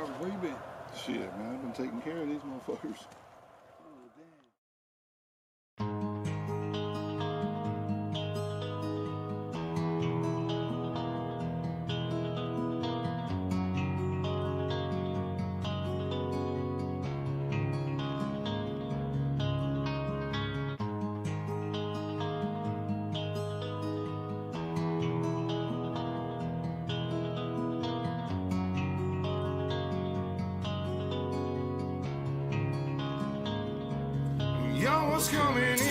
Robert, where you been? Shit, man, I've been taking care of these motherfuckers. Oh, damn. Y'all was coming in,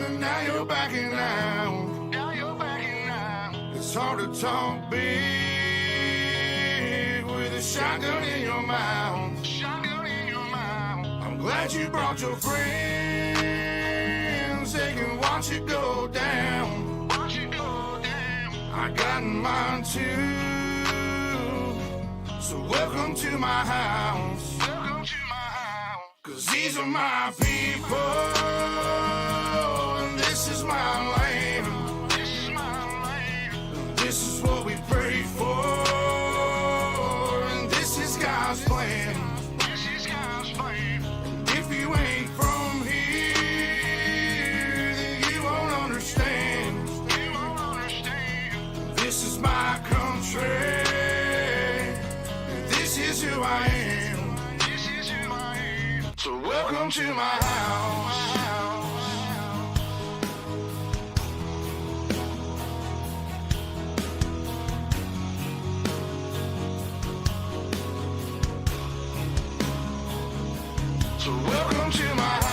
and now you're backing out. It's hard to talk big with a shotgun in your mouth. I'm glad you brought your friends. They can watch it go down. I got mine too. So welcome to my house. 'Cause these are my people, and this is my land. This is what we pray for, and this is God's plan. And if you ain't from here, then you won't understand. This is my country, and this is who I am. So welcome to my house. So welcome to my house.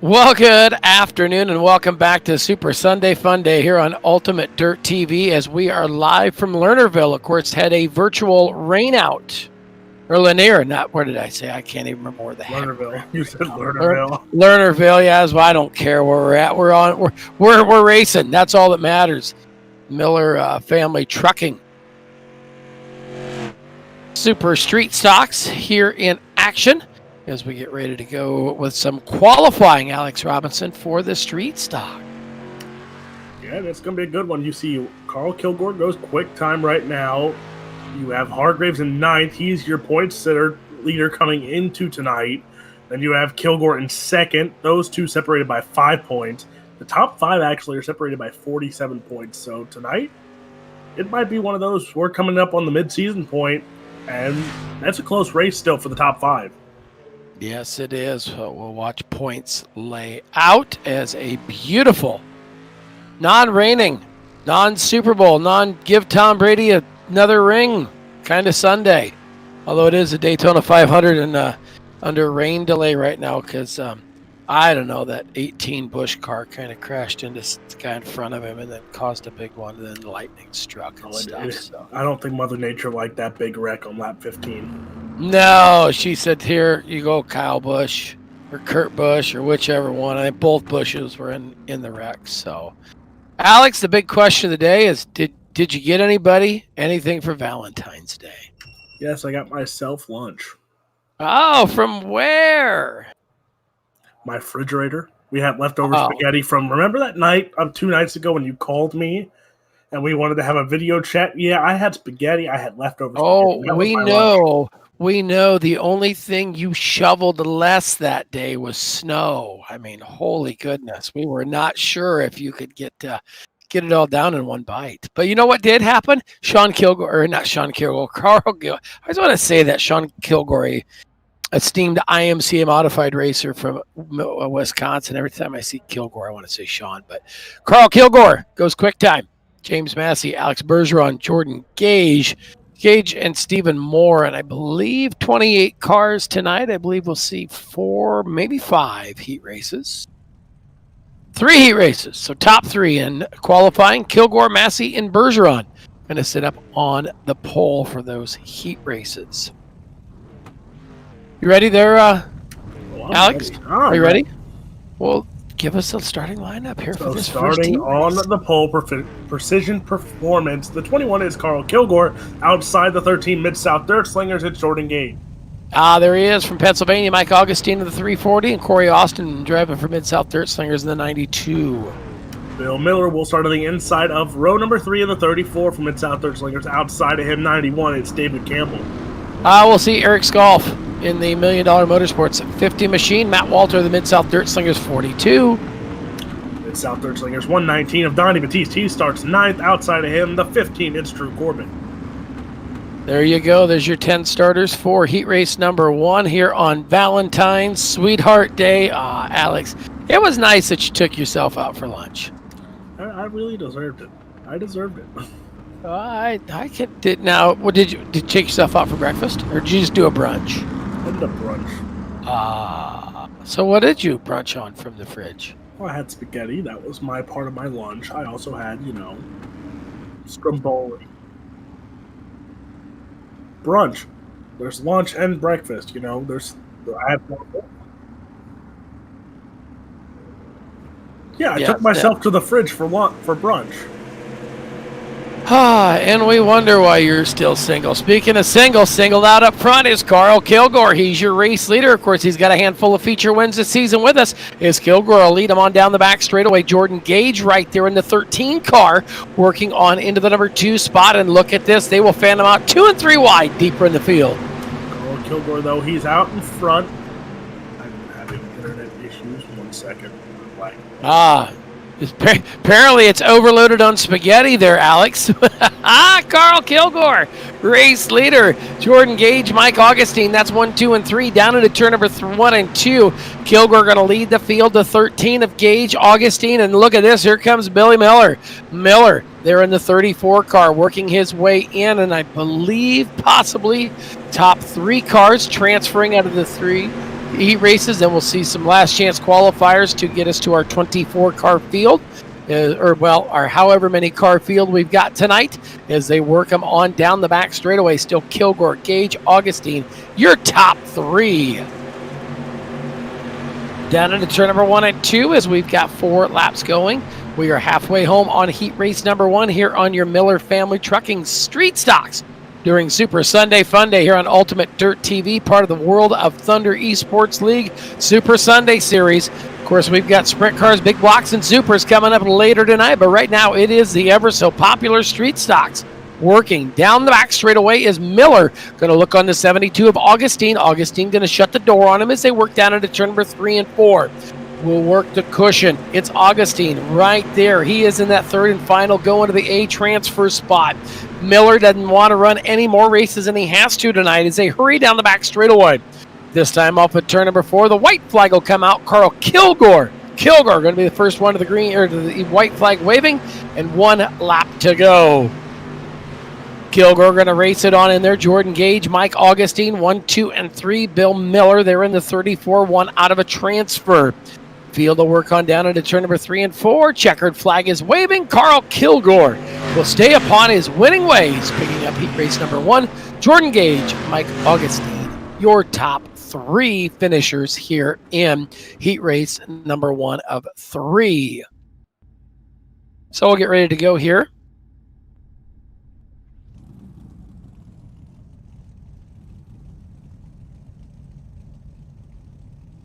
Well, good afternoon and welcome back to Super Sunday Fun Day here on Ultimate Dirt TV as we are live from Lernerville. Of course, had a virtual rain out. Or Lanier, not, where did I say? I can't even remember where the heck. Lernerville. You said Lernerville. Lernerville, yeah, well, I don't care where we're at. We're racing. That's all that matters. Miller Family Trucking. Super Street Stocks here in action as we get ready to go with some qualifying, Alex Robinson, for the Street Stock. Yeah, that's going to be a good one. You see Carl Kilgore goes quick time right now. You have Hargraves in ninth. He's your point sitter leader coming into tonight. Then you have Kilgore in second. Those two separated by 5 points. The top five actually are separated by 47 points. So tonight, it might be one of those. We're coming up on the mid-season point. And that's a close race still for the top 5. Yes, it is. We'll watch points lay out as a beautiful non-raining, non-Super Bowl, non-give Tom Brady another ring kind of Sunday. Although it is a Daytona 500 and under rain delay right now because, I don't know, that 18 Busch car kind of crashed into the guy in front of him and then caused a big one, and then the lightning struck and stuff. So. I don't think Mother Nature liked that big wreck on lap 15. No, she said, here you go, Kyle Busch or Kurt Busch or whichever one. I think both Bushes were in the wreck. So, Alex, the big question of the day is, did you get anything for Valentine's Day? Yes, I got myself lunch. Oh, from where? My refrigerator. We had leftover spaghetti from, remember that night 2 nights ago when you called me and we wanted to have a video chat? Yeah, I had spaghetti. I had leftover spaghetti. Oh, we know. We know the only thing you shoveled less that day was snow. I mean, holy goodness. We were not sure if you could get it all down in one bite. But you know what did happen? Carl Kilgore. I just want to say that Sean Kilgore, esteemed IMCA modified racer from Wisconsin. Every time I see Kilgore, I want to say Sean. But Carl Kilgore goes quick time. James Massey, Alex Bergeron, Jordan Gage, and Stephen Moore. And I believe 28 cars tonight. I believe we'll see 4, maybe 5 heat races. 3 heat races. So top 3 in qualifying. Kilgore, Massey, and Bergeron going to sit up on the pole for those heat races. You ready there, Alex? Are you ready? Well, give us a starting lineup here for this first team. Starting on the pole, Precision Performance. The 21 is Carl Kilgore. Outside the 13 Mid-South Dirt Slingers, it's Jordan Gage. There he is from Pennsylvania, Mike Augustine of the 340, and Corey Austin driving for Mid-South Dirt Slingers in the 92. Bill Miller will start on the inside of row number 3 of the 34 from Mid-South Dirt Slingers. Outside of him, 91, it's David Campbell. We'll see Eric Skolf in the $1 Million Motorsports 50 machine. Matt Walter of the Mid-South Dirt Slingers 42. Mid-South Dirt Slingers 119 of Donnie Batiste. He starts 9th. Outside of him, the 15, it's Drew Corbin. There you go. There's your 10 starters for heat race number 1 here on Valentine's Sweetheart Day. Alex, it was nice that you took yourself out for lunch. I really deserved it. I deserved it. I did. Now, did you take yourself out for breakfast, or did you just do a brunch? I did a brunch. So what did you brunch on from the fridge? Well, I had spaghetti. That was my part of my lunch. I also had, stromboli. Brunch. There's lunch and breakfast. I had more. Yeah, I took myself to the fridge for brunch. And we wonder why you're still single. Speaking of singled out up front is Carl Kilgore. He's your race leader. Of course, he's got a handful of feature wins this season with us. Is Kilgore will lead him on down the back straightaway. Jordan Gage right there in the 13 car, working on into the number 2 spot. And look at this. They will fan him out 2 and 3 wide deeper in the field. Carl Kilgore, though, he's out in front. I'm having internet issues. 1 second. Apparently it's overloaded on spaghetti there, Alex. Carl Kilgore, race leader. Jordan Gage, Mike Augustine, that's 1, 2, and 3. Down into turn number 1 and 2. Kilgore going to lead the field to 13 of Gage, Augustine, and look at this. Here comes Billy Miller. Miller, there in the 34 car, working his way in, and I believe possibly top 3 cars transferring out of the 3 heat races. Then we'll see some last chance qualifiers to get us to our 24 car field, our however many car field we've got tonight as they work them on down the back straightaway. Still Kilgore, Gage, Augustine, your top 3. Down into turn number 1 and 2 as we've got 4 laps going. We are halfway home on heat race number 1 here on your Miller Family Trucking Street Stocks during Super Sunday Fun Day here on Ultimate Dirt TV, part of the World of Thunder Esports League Super Sunday Series. Of course, we've got sprint cars, big blocks, and supers coming up later tonight, but right now it is the ever so popular Street Stocks. Working down the back straightaway is Miller. Going to look on the 72 of Augustine. Augustine going to shut the door on him as they work down into turn number 3 and 4. Will work the cushion. It's Augustine right there. He is in that third and final, going to the A transfer spot. Miller doesn't want to run any more races than he has to tonight as they hurry down the back straightaway. This time off at turn number 4, the white flag will come out. Carl Kilgore. Kilgore going to be the first one to the green or to the white flag waving, and 1 lap to go. Kilgore going to race it on in there. Jordan Gage, Mike Augustine, 1, 2, and 3. Bill Miller, they're in the 34, 1 out of a transfer. Field will work on down into turn number 3 and 4. Checkered flag is waving. Carl Kilgore will stay upon his winning ways, picking up heat race number 1. Jordan Gage, Mike Augustine, your top 3 finishers here in heat race number 1 of 3. So we'll get ready to go here.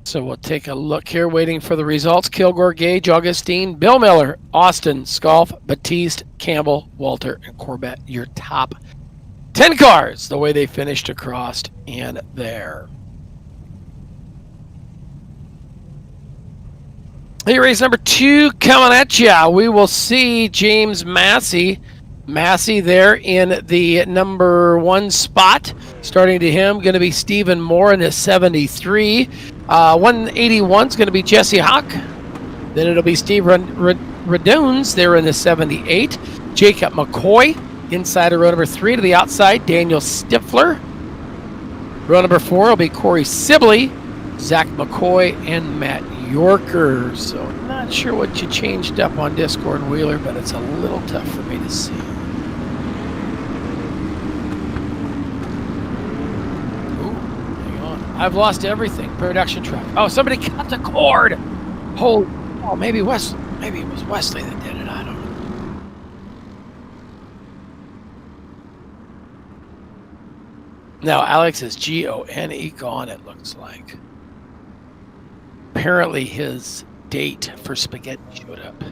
So we'll take a look here, waiting for the results. Kilgore, Gage, Augustine, Bill Miller, Austin, Sculf, Batiste, Campbell, Walter, and Corbett, your top 10 cars, the way they finished across and there. Heat race number 2 coming at ya. We will see James Massey. Massey there in the number 1 spot. Starting to him, going to be Stephen Moore in the 73. 181 is going to be Jesse Hawk. Then it'll be Steve Radunes there in the 78. Jacob McCoy inside of row number 3 to the outside. Daniel Stifler. Row number 4 will be Corey Sibley, Zach McCoy, and Matt Yorker. So I'm not sure what you changed up on Discord, Wheeler, but it's a little tough for me to see. I've lost everything. Production truck. Oh, somebody cut the cord. Oh, maybe it was Wesley that did it. I don't know. Now, Alex is Gone gone, it looks like. Apparently his date for spaghetti showed up.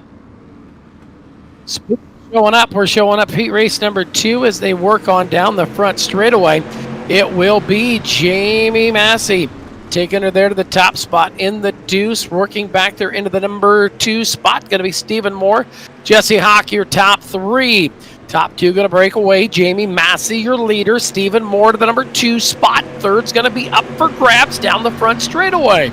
We're showing up heat race number 2 as they work on down the front straightaway. It will be Jamie Massey taking her there to the top spot in the deuce, working back there into the number 2 spot. Going to be Stephen Moore. Jesse Hawk, your top 3. Top 2 going to break away. Jamie Massey, your leader. Stephen Moore to the number 2 spot. Third's going to be up for grabs down the front straightaway.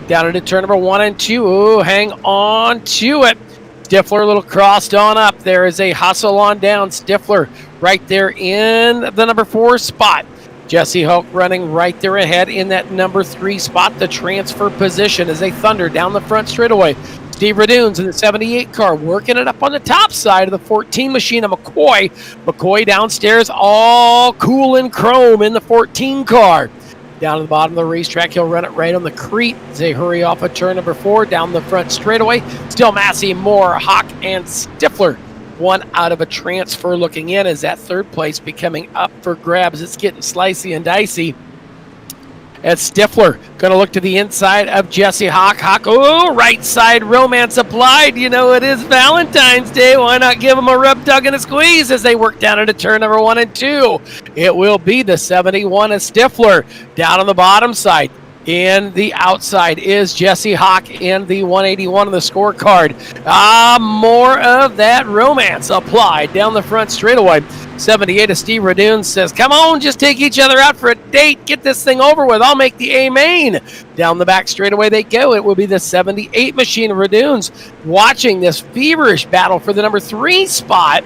Down into turn number 1 and 2. Ooh, hang on to it. Stifler a little crossed on up. There is a hustle on down. Stifler right there in the number 4 spot. Jesse Hoke running right there ahead in that number 3 spot, the transfer position as they thunder down the front straightaway. Steve Radunes in the 78 car working it up on the top side of the 14 machine of McCoy. McCoy downstairs all cool in chrome in the 14 car. Down to the bottom of the racetrack, he'll run it right on the Crete as they hurry off of turn number 4 down the front straightaway. Still Massey, Moore, Hawk, and Stifler. 1 out of a transfer looking in as that 3rd place becoming up for grabs. It's getting slicey and dicey. As Stifler going to look to the inside of Jesse Hawk. Hawk, oh, right side romance applied. You know, it is Valentine's Day. Why not give him a rub, tug, and a squeeze as they work down into turn number 1 and 2. It will be the 71 of Stifler down on the bottom side. In the outside is Jesse Hawk in the 181 of the scorecard. More of that romance applied down the front straightaway. 78 of Steve Radunes says, come on, just take each other out for a date. Get this thing over with. I'll make the A main. Down the back straightaway they go. It will be the 78 machine of Radunes watching this feverish battle for the number 3 spot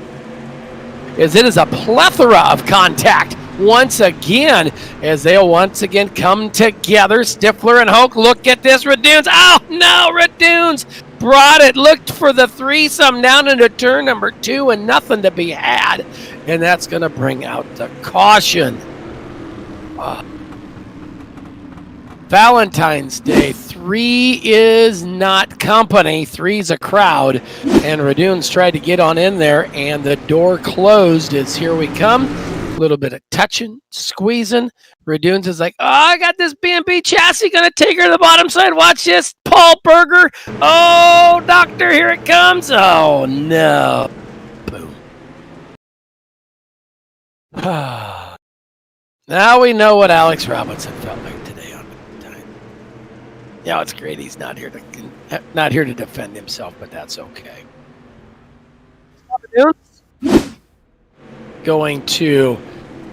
as it is a plethora of contact once again, as they'll once again come together. Stifler and Hoke, look at this. Radunes, oh no, Radunes brought it, looked for the threesome down into turn number 2 and nothing to be had. And that's going to bring out the caution. Valentine's Day, 3 is not company, 3's a crowd. And Radunes tried to get on in there and the door closed as here we come. Little bit of touching, squeezing. Radunes is like, oh, I got this B&B chassis, gonna take her to the bottom side. Watch this, Paul Berger. Oh, doctor, here it comes. Oh no. Boom. Now we know what Alex Robinson felt like today on the time. Yeah, it's great he's not here to defend himself, but that's okay. going to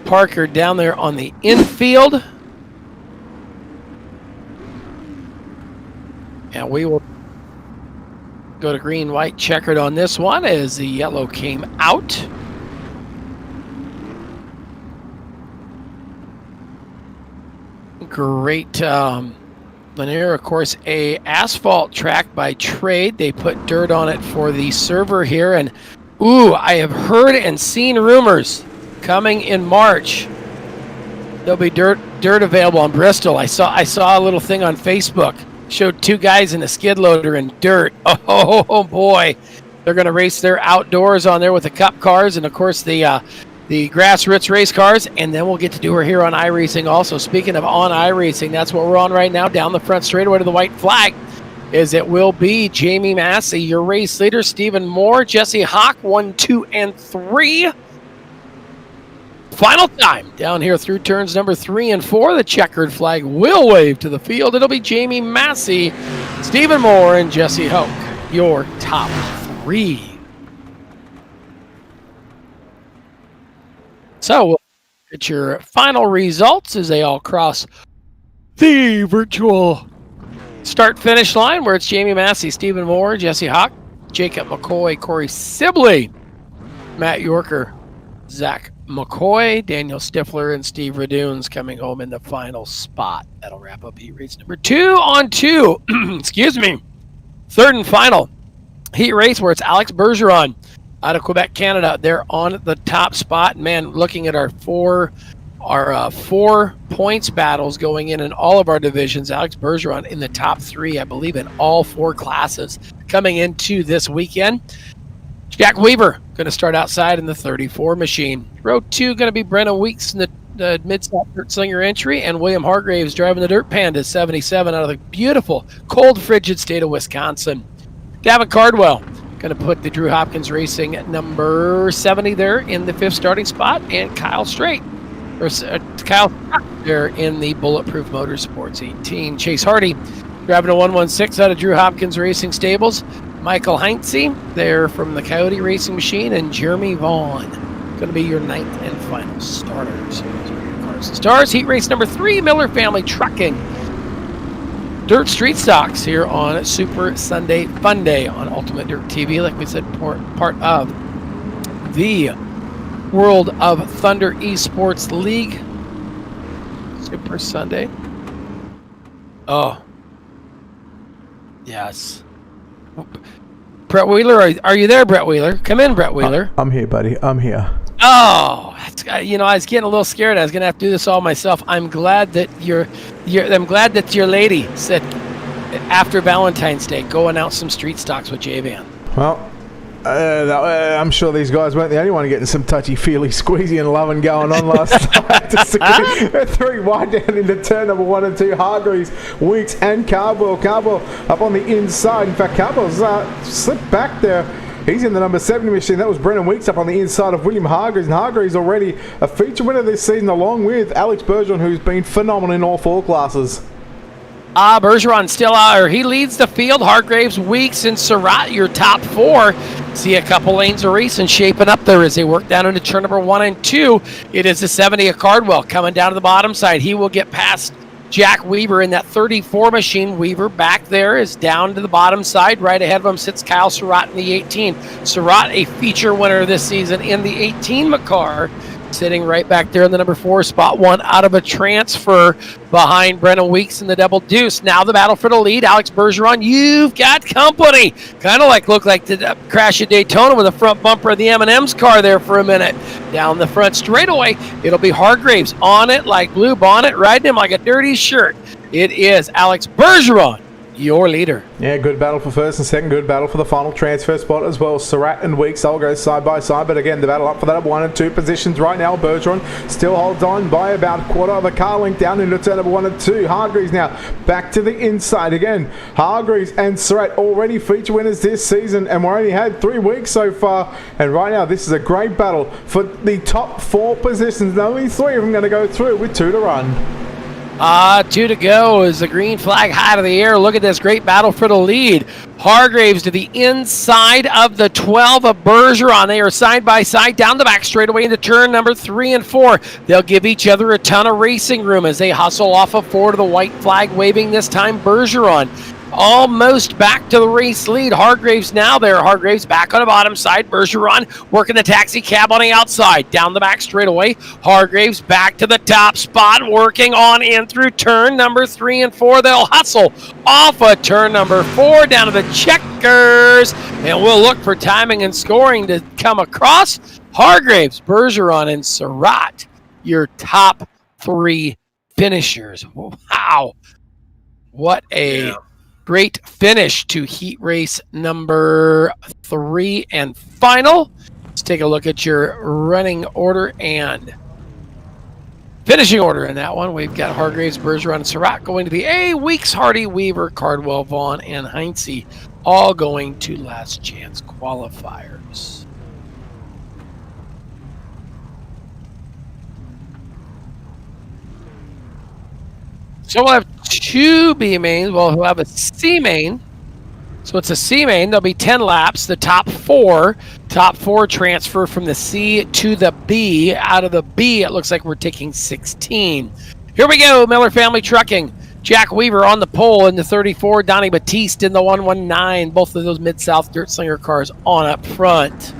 Parker down there on the infield. And we will go to green, white, checkered on this one as the yellow came out. Great. Lanier, of course, a asphalt track by trade. They put dirt on it for the server here. And, ooh, I have heard and seen rumors coming in March. There'll be dirt available on Bristol. I saw a little thing on Facebook. Showed two guys in a skid loader in dirt. Oh boy. They're going to race their outdoors on there with the cup cars and, of course, the grassroots race cars. And then we'll get to do her here on iRacing also. Speaking of on iRacing, that's what we're on right now. Down the front straightaway to the white flag is it will be Jamie Massey, your race leader, Stephen Moore, Jesse Hawk, 1, 2, and 3. Final time down here through turns number 3 and 4. The checkered flag will wave to the field. It'll be Jamie Massey, Stephen Moore, and Jesse Hoke, your top 3. So we'll get your final results as they all cross the virtual start-finish line, where it's Jamie Massey, Stephen Moore, Jesse Hawk, Jacob McCoy, Corey Sibley, Matt Yorker, Zach McCoy, Daniel Stifler, and Steve Radunes coming home in the final spot. That'll wrap up heat race number 2 on 2. Excuse me. Third and final heat race, where it's Alex Bergeron out of Quebec, Canada. They're on the top spot. Man, looking at our four points battles going in all of our divisions, Alex Bergeron in the top 3, I believe, in all 4 classes coming into this weekend. Jack Weaver going to start outside in the 34 machine. Row 2 going to be Brennan Weeks in the mid-stop dirt slinger entry, and William Hargraves driving the Dirt Panda 77 out of the beautiful, cold, frigid state of Wisconsin. Gavin Cardwell going to put the Drew Hopkins Racing number 70 there in the 5th starting spot, and Kyle Kyle there in the Bulletproof Motorsports 18. Chase Hardy driving a 116 out of Drew Hopkins Racing Stables. Michael Heinze there from the Coyote Racing Machine, and Jeremy Vaughn going to be your 9th and final starters. Stars heat race number 3, Miller Family Trucking. Dirt Street Stocks here on Super Sunday Fun Day on Ultimate Dirt TV. Like we said, part of the World of Thunder Esports League. Super Sunday. Oh. Yes. Brett Wheeler, are you there, Brett Wheeler? Come in, Brett Wheeler. I'm here, buddy. I'm here. Oh, I was getting a little scared. I was going to have to do this all myself. I'm glad that your lady said after Valentine's Day, go announce some street stocks with J-Van. Well, I'm sure these guys weren't the only one getting some touchy-feely, squeezy and loving going on last night. Just 3 wide down into turn number 1 and 2. Hargreaves, Weeks, and Cardwell. Cardwell up on the inside. In fact, Cardwell's slipped back there. He's in the number 70 machine. That was Brennan Weeks up on the inside of William Hargreaves. And Hargreaves already a feature winner this season, along with Alex Bergeron, who's been phenomenal in all 4 classes. Bergeron still out, or he leads the field. Hargreaves, Weeks, and Surratt, your top 4. See a couple lanes of racing shaping up there as they work down into turn number 1 and 2. It is the 70 of Cardwell coming down to the bottom side. He will get past Jack Weaver in that 34 machine. Weaver back there is down to the bottom side. Right ahead of him sits Kyle Surratt in the 18. Surratt, a feature winner this season in the 18 McCar, sitting right back there in the number 4 spot. 1 out of a transfer behind Brennan Weeks in the double deuce. Now the battle for the lead. Alex Bergeron, you've got company. Kind of looked like the crash at Daytona with the front bumper of the M&M's car there for a minute. Down the front straightaway, it'll be Hargreaves on it like Blue Bonnet, riding him like a dirty shirt. It is Alex Bergeron, your leader. Yeah, good battle for first and second. Good battle for the final transfer spot as well. Surratt and Weeks, they'll go side by side. But again, the battle up for that 1 and 2 positions right now. Bergeron still holds on by about a quarter of a car length down into turn number 1 and 2. Hargreaves now back to the inside again. Hargreaves and Surratt already feature winners this season, and we've only had 3 weeks so far. And right now, this is a great battle for the top 4 positions. And only 3 of them going to go through with 2 to run. Two to go as the green flag high to the air. Look at this great battle for the lead. Hargraves to the inside of the 12 of Bergeron. They are side by side down the back straightaway into turn number 3 and 4. They'll give each other a ton of racing room as they hustle off of 4 to the white flag waving this time Bergeron. Almost back to the race lead. Hargraves now there. Hargraves back on the bottom side. Bergeron working the taxi cab on the outside. Down the back straightaway. Hargraves back to the top spot. Working on in through turn number 3 and 4. They'll hustle off of turn number 4 down to the checkers. And we'll look for timing and scoring to come across. Hargraves, Bergeron, and Surratt, your top 3 finishers. Wow. What a... great finish to heat race number 3 and final. Let's take a look at your running order and finishing order in that one. We've got Hargraves, Bergeron, and Surratt going to the A. Weeks, Hardy, Weaver, Cardwell, Vaughn, and Heinze all going to last chance qualifiers. So we'll have 2 B mains. We'll have a C main. So it's a C main. There'll be 10 laps. The top 4 transfer from the C to the B. Out of the B, it looks like we're taking 16. Here we go, Miller Family Trucking. Jack Weaver on the pole in the 34. Donnie Batiste in the 119. Both of those Mid-South Dirt Slinger cars on up front.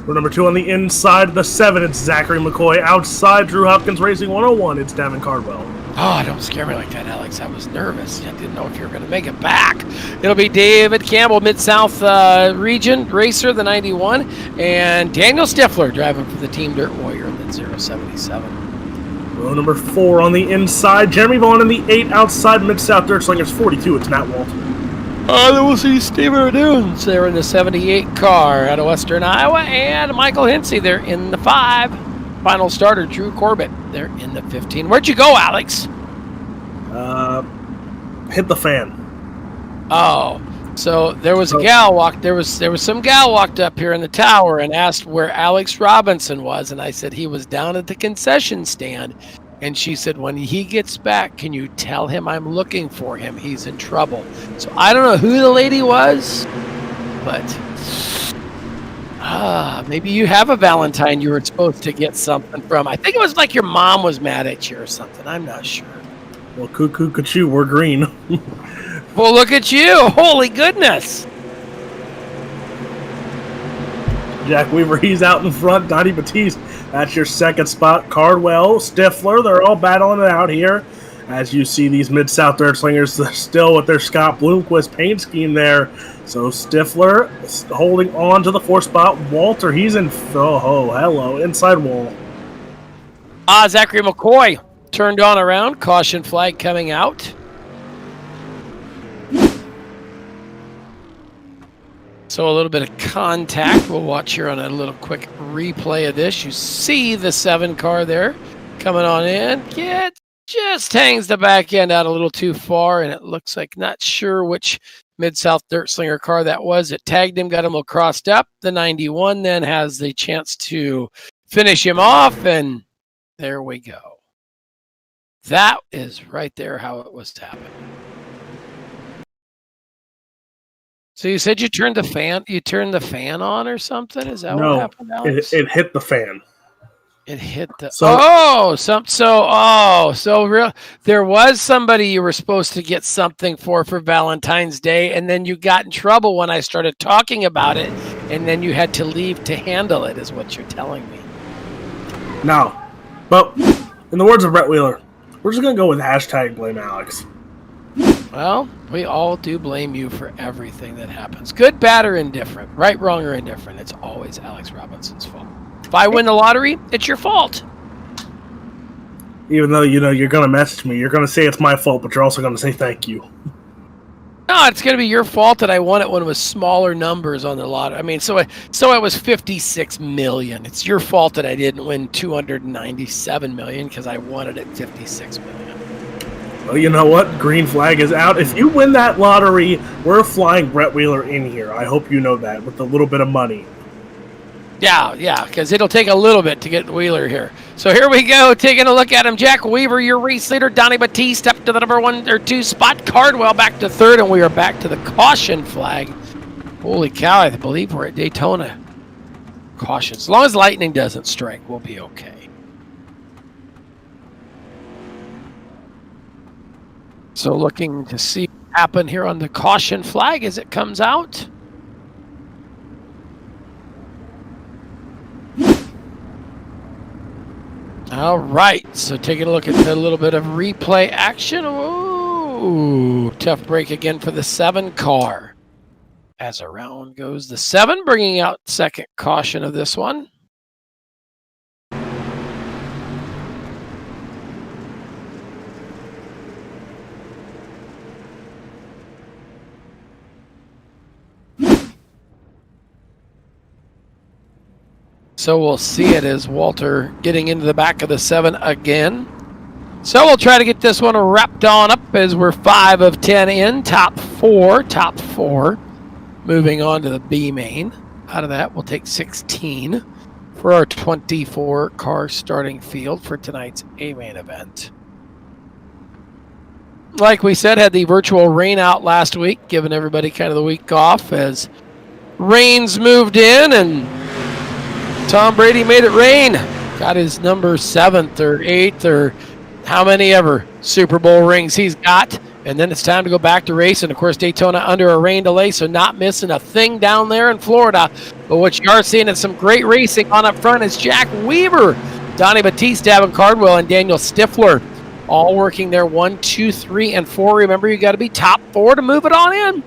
For number 2 on the inside of the 7, it's Zachary McCoy. Outside, Drew Hopkins Racing 101, it's Devin Cardwell. Oh, don't scare me like that, Alex. I was nervous. I didn't know if you were going to make it back. It'll be David Campbell, Mid-South Region Racer, the 91, and Daniel Stifler driving for the Team Dirt Warrior in the 077. Row number 4 on the inside, Jeremy Vaughn in the 8 outside, Mid-South Dirt Slingers 42, it's Matt Walton. Then we'll see Steve Dunes there in the 78 car out of Western Iowa, and Michael Hinsey there in the 5. Final starter, Drew Corbett, there in the 15. Where'd you go, Alex? Hit the fan. Oh, so there was a gal walked. There was some gal walked up here in the tower and asked where Alex Robinson was, and I said he was down at the concession stand. And she said, when he gets back, can you tell him I'm looking for him? He's in trouble. So I don't know who the lady was, but maybe you have a Valentine you were supposed to get something from. I think it was like your mom was mad at you or something. I'm not sure. Well, cuckoo, cuckoo, we're green. Well, look at you. Holy goodness. Jack Weaver, he's out in front. Donnie Batiste, that's your second spot. Cardwell, Stifler, they're all battling it out here. As you see these Mid-South Dirt Slingers still with their Scott Bloomquist paint scheme there. So Stifler holding on to the 4th spot. Walter, he's in, hello, inside wall. Zachary McCoy turned on around. Caution flag coming out. So a little bit of contact. We'll watch here on a little quick replay of this. You see the 7 car there coming on in. Just hangs the back end out a little too far, and it looks like not sure which Mid-South Dirt Slinger car that was. It tagged him, got him all crossed up. The 91 then has the chance to finish him off, and there we go. That is right there how it was happening. So you said you turned the fan on or something? Is that what happened, Alex? It hit the fan. It hit the there was somebody you were supposed to get something for Valentine's Day, and then you got in trouble when I started talking about it, and then you had to leave to handle it, is what you're telling me. No. But in the words of Brett Wheeler, we're just gonna go with #blame Alex. Well, we all do blame you for everything that happens. Good, bad, or indifferent. Right, wrong, or indifferent. It's always Alex Robinson's fault. If I win the lottery, it's your fault. Even though, you're going to message me. You're going to say it's my fault, but you're also going to say thank you. No, it's going to be your fault that I won it when it was smaller numbers on the lottery. I mean, so it was 56 million. It's your fault that I didn't win 297 million because I won it at 56 million. Well, you know what? Green flag is out. If you win that lottery, we're flying Brett Wheeler in here. I hope you know that with a little bit of money. Yeah, because it'll take a little bit to get Wheeler here. So here we go, taking a look at him. Jack Weaver, your race leader. Donnie Batiste up to the number 1 or 2 spot. Cardwell back to 3rd, and we are back to the caution flag. Holy cow, I believe we're at Daytona. Caution. As long as lightning doesn't strike, we'll be okay. So looking to see what happen here on the caution flag as it comes out. All right, so taking a look at a little bit of replay action. Ooh, tough break again for the 7 car. As around goes the 7, bringing out second caution of this one. So we'll see it as Walter getting into the back of the 7 again. So we'll try to get this one wrapped on up as we're 5 of 10 in, top 4. Moving on to the B main. Out of that, we'll take 16 for our 24 car starting field for tonight's A main event. Like we said, had the virtual rain out last week, giving everybody kind of the week off as rains moved in and Tom Brady made it rain. Got his number 7th or 8th or how many ever Super Bowl rings he's got. And then it's time to go back to racing. Of course, Daytona under a rain delay, so not missing a thing down there in Florida. But what you are seeing is some great racing on up front is Jack Weaver, Donnie Batiste, Davin Cardwell, and Daniel Stifler. All working there 1, 2, 3, and 4. Remember, you got to be top 4 to move it on in.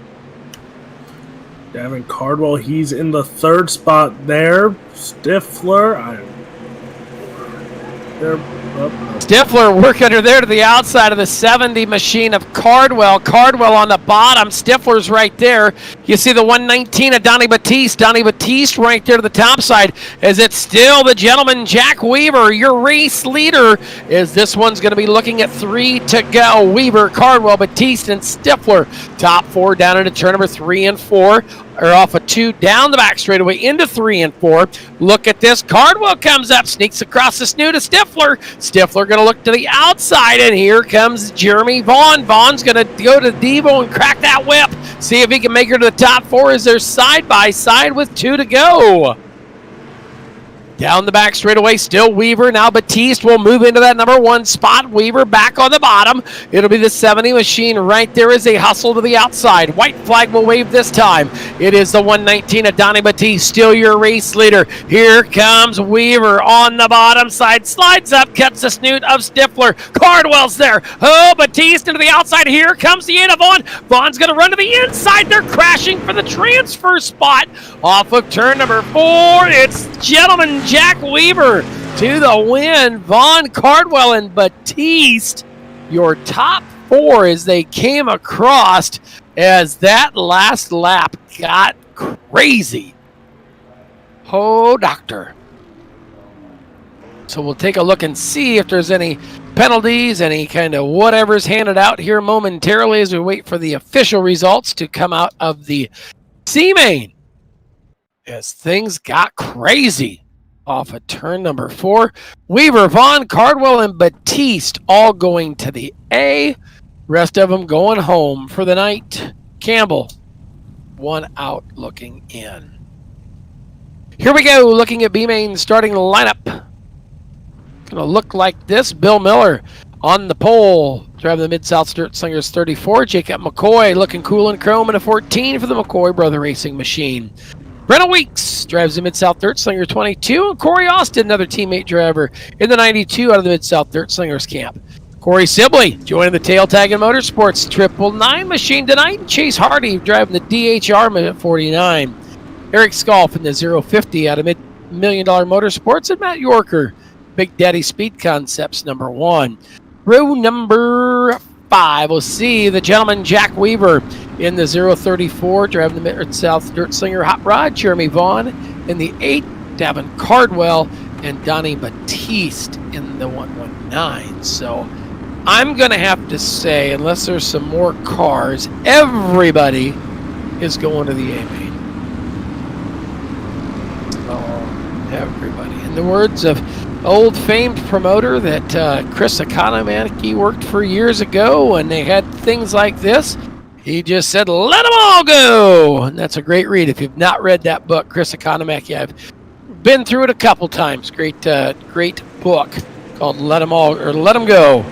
Davin Cardwell, he's in the 3rd spot there. Stifler, Stifler working under there to the outside of the 70 machine of Cardwell. Cardwell on the bottom. Stifler's right there. You see the 119 of Donnie Batiste. Donnie Batiste right there to the top side. As it's still the gentleman Jack Weaver, your race leader. As this one's going to be looking at 3 to go. Weaver, Cardwell, Batiste, and Stifler. Top 4 down into turn number 3 and 4. Or off a 2 down the back straightaway into 3 and 4. Look at this. Cardwell comes up, sneaks across the snoot of Stifler. Stifler going to look to the outside, and here comes Jeremy Vaughn. Vaughn's going to go to Devo and crack that whip. See if he can make her to the top 4 as they're side by side with 2 to go. Down the back straightaway, still Weaver. Now Batiste will move into that number 1 spot. Weaver back on the bottom. It'll be the 70 machine right there as they hustle to the outside. White flag will wave this time. It is the 119 of Donnie Batiste, still your race leader. Here comes Weaver on the bottom side. Slides up, cuts the snoot of Stifler. Cardwell's there. Oh, Batiste into the outside. Here comes the 8 of Vaughn. Vaughn's going to run to the inside. They're crashing for the transfer spot. Off of turn number 4, it's gentleman Jack Weaver to the win. Vaughn, Cardwell, and Batiste, your top 4 as they came across as that last lap got crazy. Oh, doctor. So we'll take a look and see if there's any penalties, any kind of whatever's handed out here momentarily as we wait for the official results to come out of the C-Main. As things got crazy. Off of turn number 4. Weaver, Vaughn, Cardwell, and Batiste all going to the A. Rest of them going home for the night. Campbell, 1 out looking in. Here we go, looking at B-Main starting lineup. Going to look like this. Bill Miller on the pole, driving the Mid-South Dirt Slingers 34. Jacob McCoy looking cool and chrome in a 14 for the McCoy Brother Racing Machine. Brennan Weeks drives the Mid-South Dirt Slinger 22, and Corey Austin, another teammate driver, in the 92 out of the Mid-South Dirt Slingers camp. Corey Sibley joining the Tail Tag and Motorsports 999 machine tonight, and Chase Hardy driving the DHR 49. Eric Skolf in the 050 out of $1 Million Motorsports, and Matt Yorker, Big Daddy Speed Concepts number 1. Row number 5, we'll see the gentleman Jack Weaver in the 034, driving the Mid-South Dirt Slinger Hot Rod. Jeremy Vaughn in the 8, Davin Cardwell, and Donnie Batiste in the 119. So I'm going to have to say, unless there's some more cars, everybody is going to the A-Main. Everybody. In the words of old famed promoter that Chris Economaki worked for years ago when they had things like this, he just said, let them all go. And that's a great read. If you've not read that book, Chris Economaki, I've been through it a couple times. Great book called Let 'em All or Let 'em Go.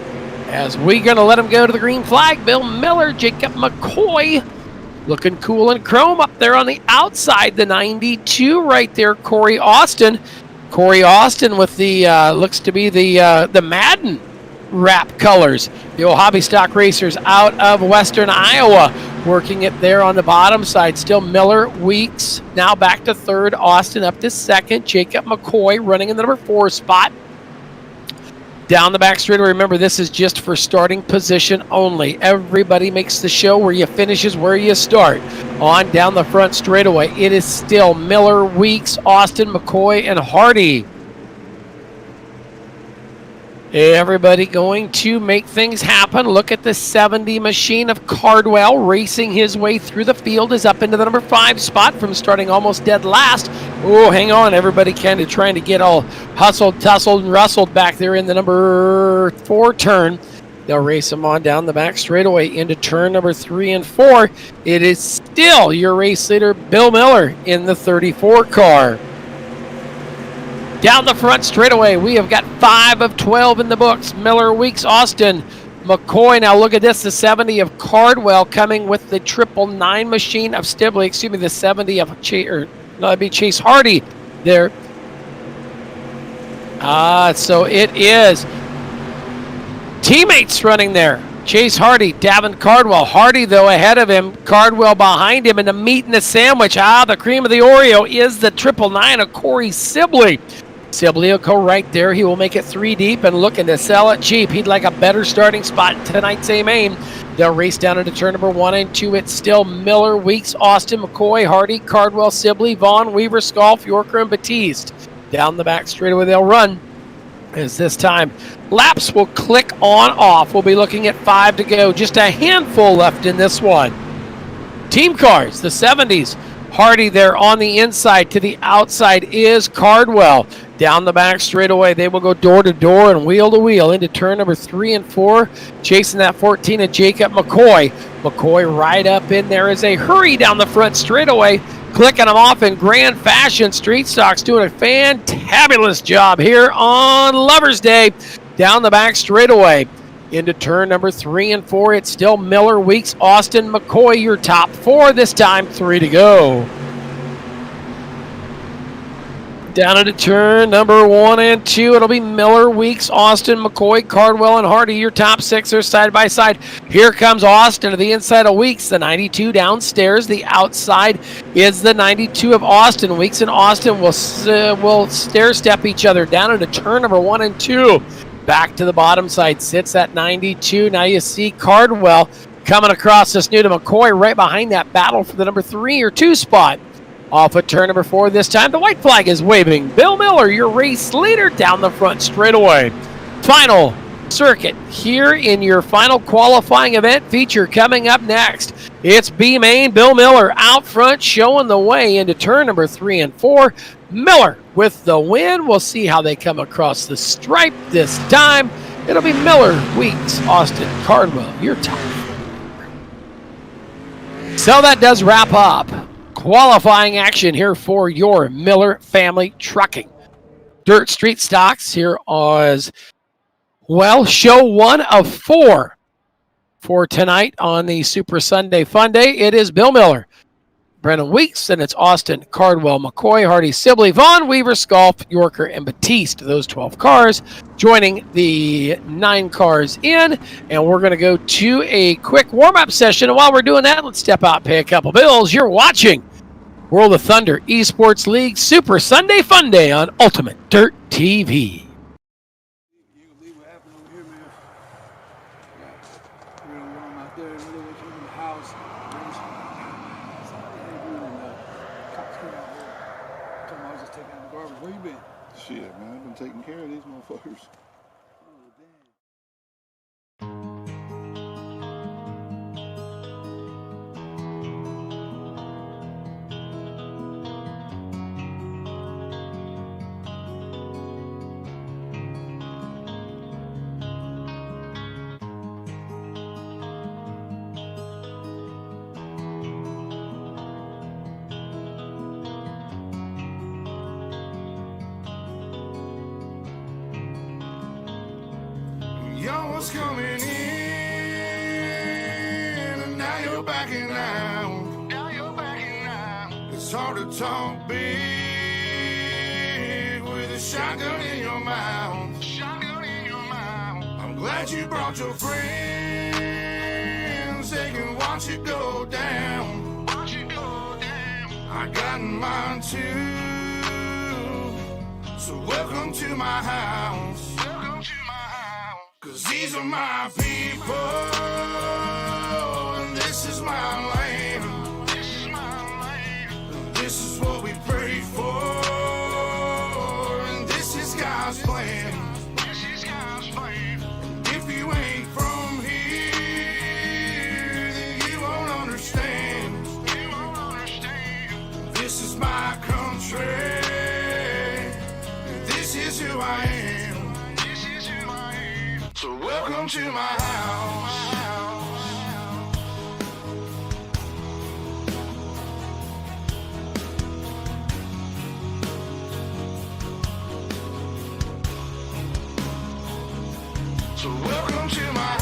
As we're going to let them go to the green flag, Bill Miller, Jacob McCoy, looking cool in chrome up there on the outside. The 92 right there, Corey Austin. Corey Austin with the looks to be the Madden wrap colors. The old Hobby Stock Racers out of Western Iowa, working it there on the bottom side. Still Miller, Weeks, now back to third. Austin up to second. Jacob McCoy running in the number 4 spot. Down the back straightaway, remember this is just for starting position only. Everybody makes the show. Where you finish is where you start. On down the front straightaway, it is still Miller, Weeks, Austin, McCoy, and Hardy. Everybody going to make things happen. Look at the 70 machine of Cardwell racing his way through the field. Is up into the number 5 spot from starting almost dead last. Oh, hang on. Everybody kind of trying to get all hustled, tussled, and rustled back there in the number 4 turn. They'll race them on down the back straightaway into turn number 3 and 4. It is still your race leader, Bill Miller, in the 34 car. Down the front straightaway, we have got 5 of 12 in the books. Miller, Weeks, Austin, McCoy. Now look at this, the 70 of Cardwell coming with the 999 machine of Stibley. Excuse me, the 70 of Chase Hardy there. So it is teammates running there. Chase Hardy, Davin Cardwell. Hardy, though, ahead of him. Cardwell behind him. And the meat in the sandwich, the cream of the Oreo, is the 999 of Corey Sibley. Sibley will go right there. He will make it 3 deep and looking to sell it cheap. He'd like a better starting spot in tonight's A-Main. They'll race down into turn number 1 and 2. It's still Miller, Weeks, Austin, McCoy, Hardy, Cardwell, Sibley, Vaughn, Weaver, Scolf, Yorker, and Batiste. Down the back straightaway they'll run. As this time, laps will click on off. We'll be looking at 5 to go. Just a handful left in this one. Team cars, the 70s. Hardy there on the inside. To the outside is Cardwell. Down the back straightaway, they will go door to door and wheel to wheel into turn number 3 and 4. Chasing that 14 of Jacob McCoy. McCoy right up in there as they hurry down the front straightaway. Clicking them off in grand fashion. Street Stock's doing a fantabulous job here on Lover's Day. Down the back straightaway into turn number 3 and 4. It's still Miller, Weeks, Austin, McCoy, your top 4. This time, 3 to go. Down into turn number 1 and 2. It'll be Miller, Weeks, Austin, McCoy, Cardwell, and Hardy. Your top 6 are side by side. Here comes Austin to the inside of Weeks. The 92 downstairs. The outside is the 92 of Austin. Weeks and Austin will stair-step each other down into turn number 1 and 2. Back to the bottom side sits that 92. Now you see Cardwell coming across this new to McCoy right behind that battle for the number 3 or 2 spot. Off at turn number 4 this time. The white flag is waving. Bill Miller, your race leader, down the front straightaway. Final circuit here in your final qualifying event feature coming up next. It's B-Main. Bill Miller out front showing the way into turn number 3 and 4. Miller with the win. We'll see how they come across the stripe this time. It'll be Miller, Weeks, Austin, Cardwell, your top 4. So that does wrap up qualifying action here for your Miller family trucking. Dirt Street Stocks here as well. Show 1 of 4 for tonight on the Super Sunday Fun Day. It is Bill Miller, Brennan Weeks, and it's Austin, Cardwell, McCoy, Hardy, Sibley, Vaughn, Weaver, Scolf, Yorker, and Batiste. Those 12 cars joining the 9 cars in. And we're going to go to a quick warm-up session. And while we're doing that, let's step out and pay a couple bills. You're watching World of Thunder Esports League Super Sunday Fun Day on Ultimate Dirt TV. Where you been? Shit, man, I've been taking care of these motherfuckers. know what's coming in, and now you're backing out. It's hard to talk big with a shotgun in your mouth. I'm glad you brought your friends. They can watch you go down. I got mine too. So welcome to my house. 'Cause these are my people, and this is my land. This is what we pray for, and this is God's plan. If you ain't from here, then you won't understand. This is my country, and this is who I am. So welcome to my house. So welcome to my house.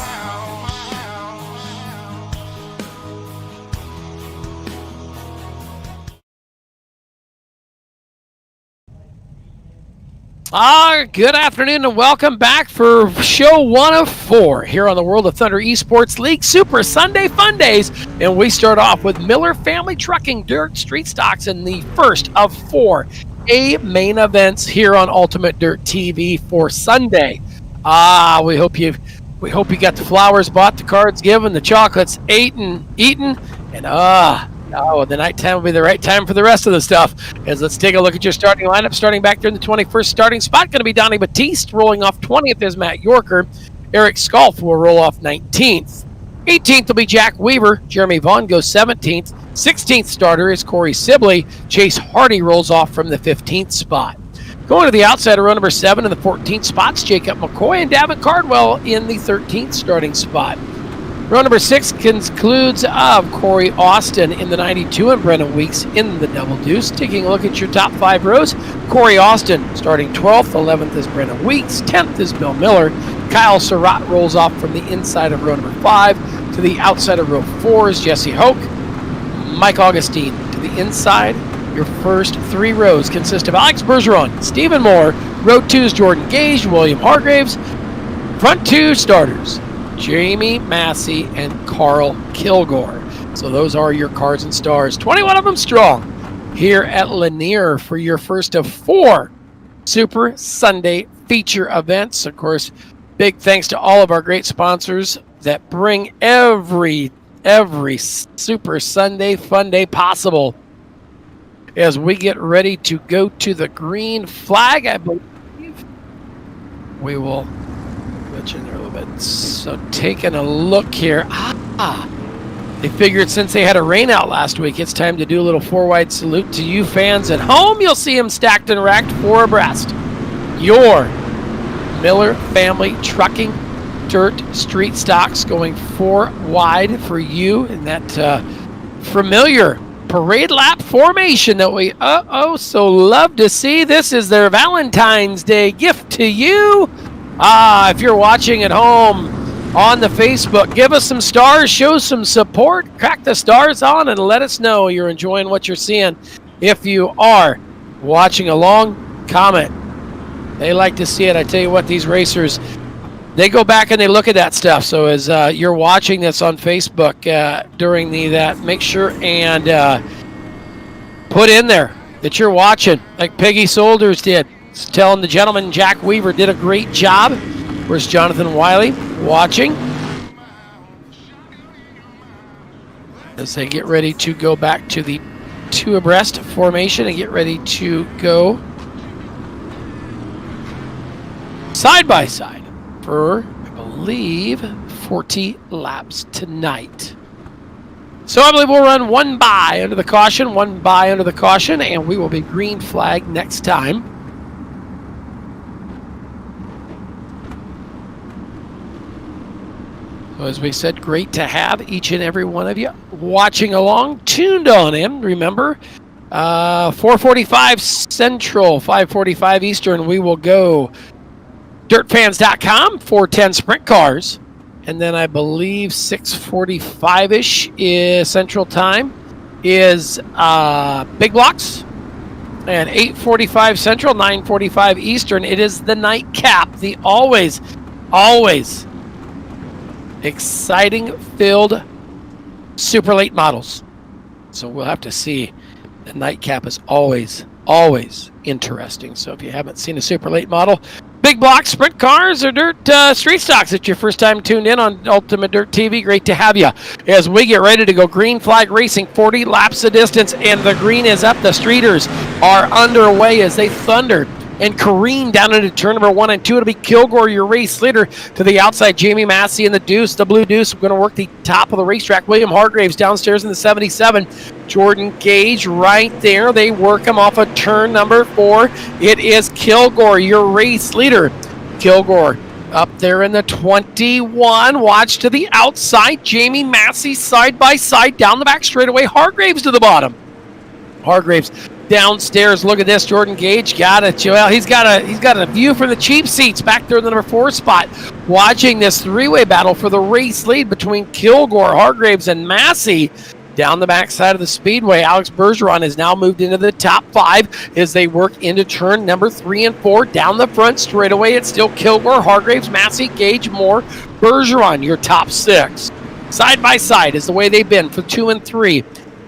Good afternoon and welcome back for show 1 of 4 here on the World of Thunder Esports League Super Sunday Fun Days. And we start off with Miller Family Trucking Dirt Street Stocks in the first of 4 main events here on Ultimate Dirt TV for Sunday. We hope you got the flowers bought, the cards given, the chocolates eaten, and the nighttime will be the right time for the rest of the stuff. As let's take a look at your starting lineup. Starting back there in the 21st starting spot, going to be Donnie Batiste. Rolling off 20th is Matt Yorker. Eric Skalf will roll off 19th. 18th will be Jack Weaver. Jeremy Vaughn goes 17th. 16th starter is Corey Sibley. Chase Hardy rolls off from the 15th spot. Going to the outside of row number 7 in the 14th spots, Jacob McCoy and Davin Cardwell in the 13th starting spot. Row number 6 concludes of Corey Austin in the 92 and Brennan Weeks in the double deuce. Taking a look at your top 5 rows, Corey Austin starting 12th, 11th is Brennan Weeks, 10th is Bill Miller. Kyle Surratt rolls off from the inside of row number 5 to the outside of row 4 is Jesse Hoke. Mike Augustine to the inside. Your first 3 rows consist of Alex Bergeron, Stephen Moore. Row 2 is Jordan Gage, William Hargraves. Front 2 starters, Jamie Massey and Carl Kilgore. So those are your cards and stars. 21 of them strong here at Lanier for your first of 4 Super Sunday feature events. Of course, big thanks to all of our great sponsors that bring every Super Sunday Fun Day possible. As we get ready to go to the green flag, I believe we will switch in there a little bit. So taking a look here. They figured since they had a rain out last week, it's time to do a little 4-wide salute to you fans at home. You'll see them stacked and racked 4 abreast. Your Miller Family Trucking Dirt Street Stocks going 4 wide for you in that familiar parade lap formation that we so love to see. This is their Valentine's Day gift to you. If you're watching at home on the Facebook, give us some stars, show some support, crack the stars on, and let us know you're enjoying what you're seeing. If you are watching along, comment. They like to see it. I tell you what, these racers, they go back and they look at that stuff. So as you're watching this on Facebook during that, make sure and put in there that you're watching, like Peggy Solders did. Telling the gentleman Jack Weaver did a great job. Where's Jonathan Wiley watching as they get ready to go back to the 2 abreast formation and get ready to go side by side for, I believe, 40 laps tonight. So I believe we'll run 1 by under the caution, and we will be green flag next time. So as we said, great to have each and every one of you watching along, tuned on in. Remember, 4:45 Central, 5:45 Eastern, we will go dirtfans.com, 410 sprint cars. And then I believe 6:45-ish is Central Time is big blocks. And 8:45 Central, 9:45 Eastern. It is the nightcap, the always exciting filled super late models. So we'll have to see. The nightcap is always interesting. So if you haven't seen a super late model, big block sprint cars or dirt street stocks, it's your first time tuned in on Ultimate Dirt TV. Great to have you as we get ready to go. Green flag racing, 40 laps of distance, and the green is up. The streeters are underway as they thundered and careen down into turn number 1 and 2. It'll be Kilgore, your race leader, to the outside. Jamie Massey in the deuce, the blue deuce. We're going to work the top of the racetrack. William Hargraves downstairs in the 77. Jordan Gage right there. They work him off of turn number 4. It is Kilgore, your race leader. Kilgore up there in the 21. Watch to the outside. Jamie Massey side by side down the back straightaway. Hargraves to the bottom. Hargraves downstairs. Look at this. Jordan Gage got it. Well, he's got a view from the cheap seats back there in the number 4 spot. Watching this three-way battle for the race lead between Kilgore, Hargraves, and Massey. Down the backside of the speedway, Alex Bergeron has now moved into the top 5 as they work into turn number 3 and 4. Down the front straightaway, it's still Kilgore, Hargraves, Massey, Gage, Moore, Bergeron, your top 6. Side by side is the way they've been for 2 and 3.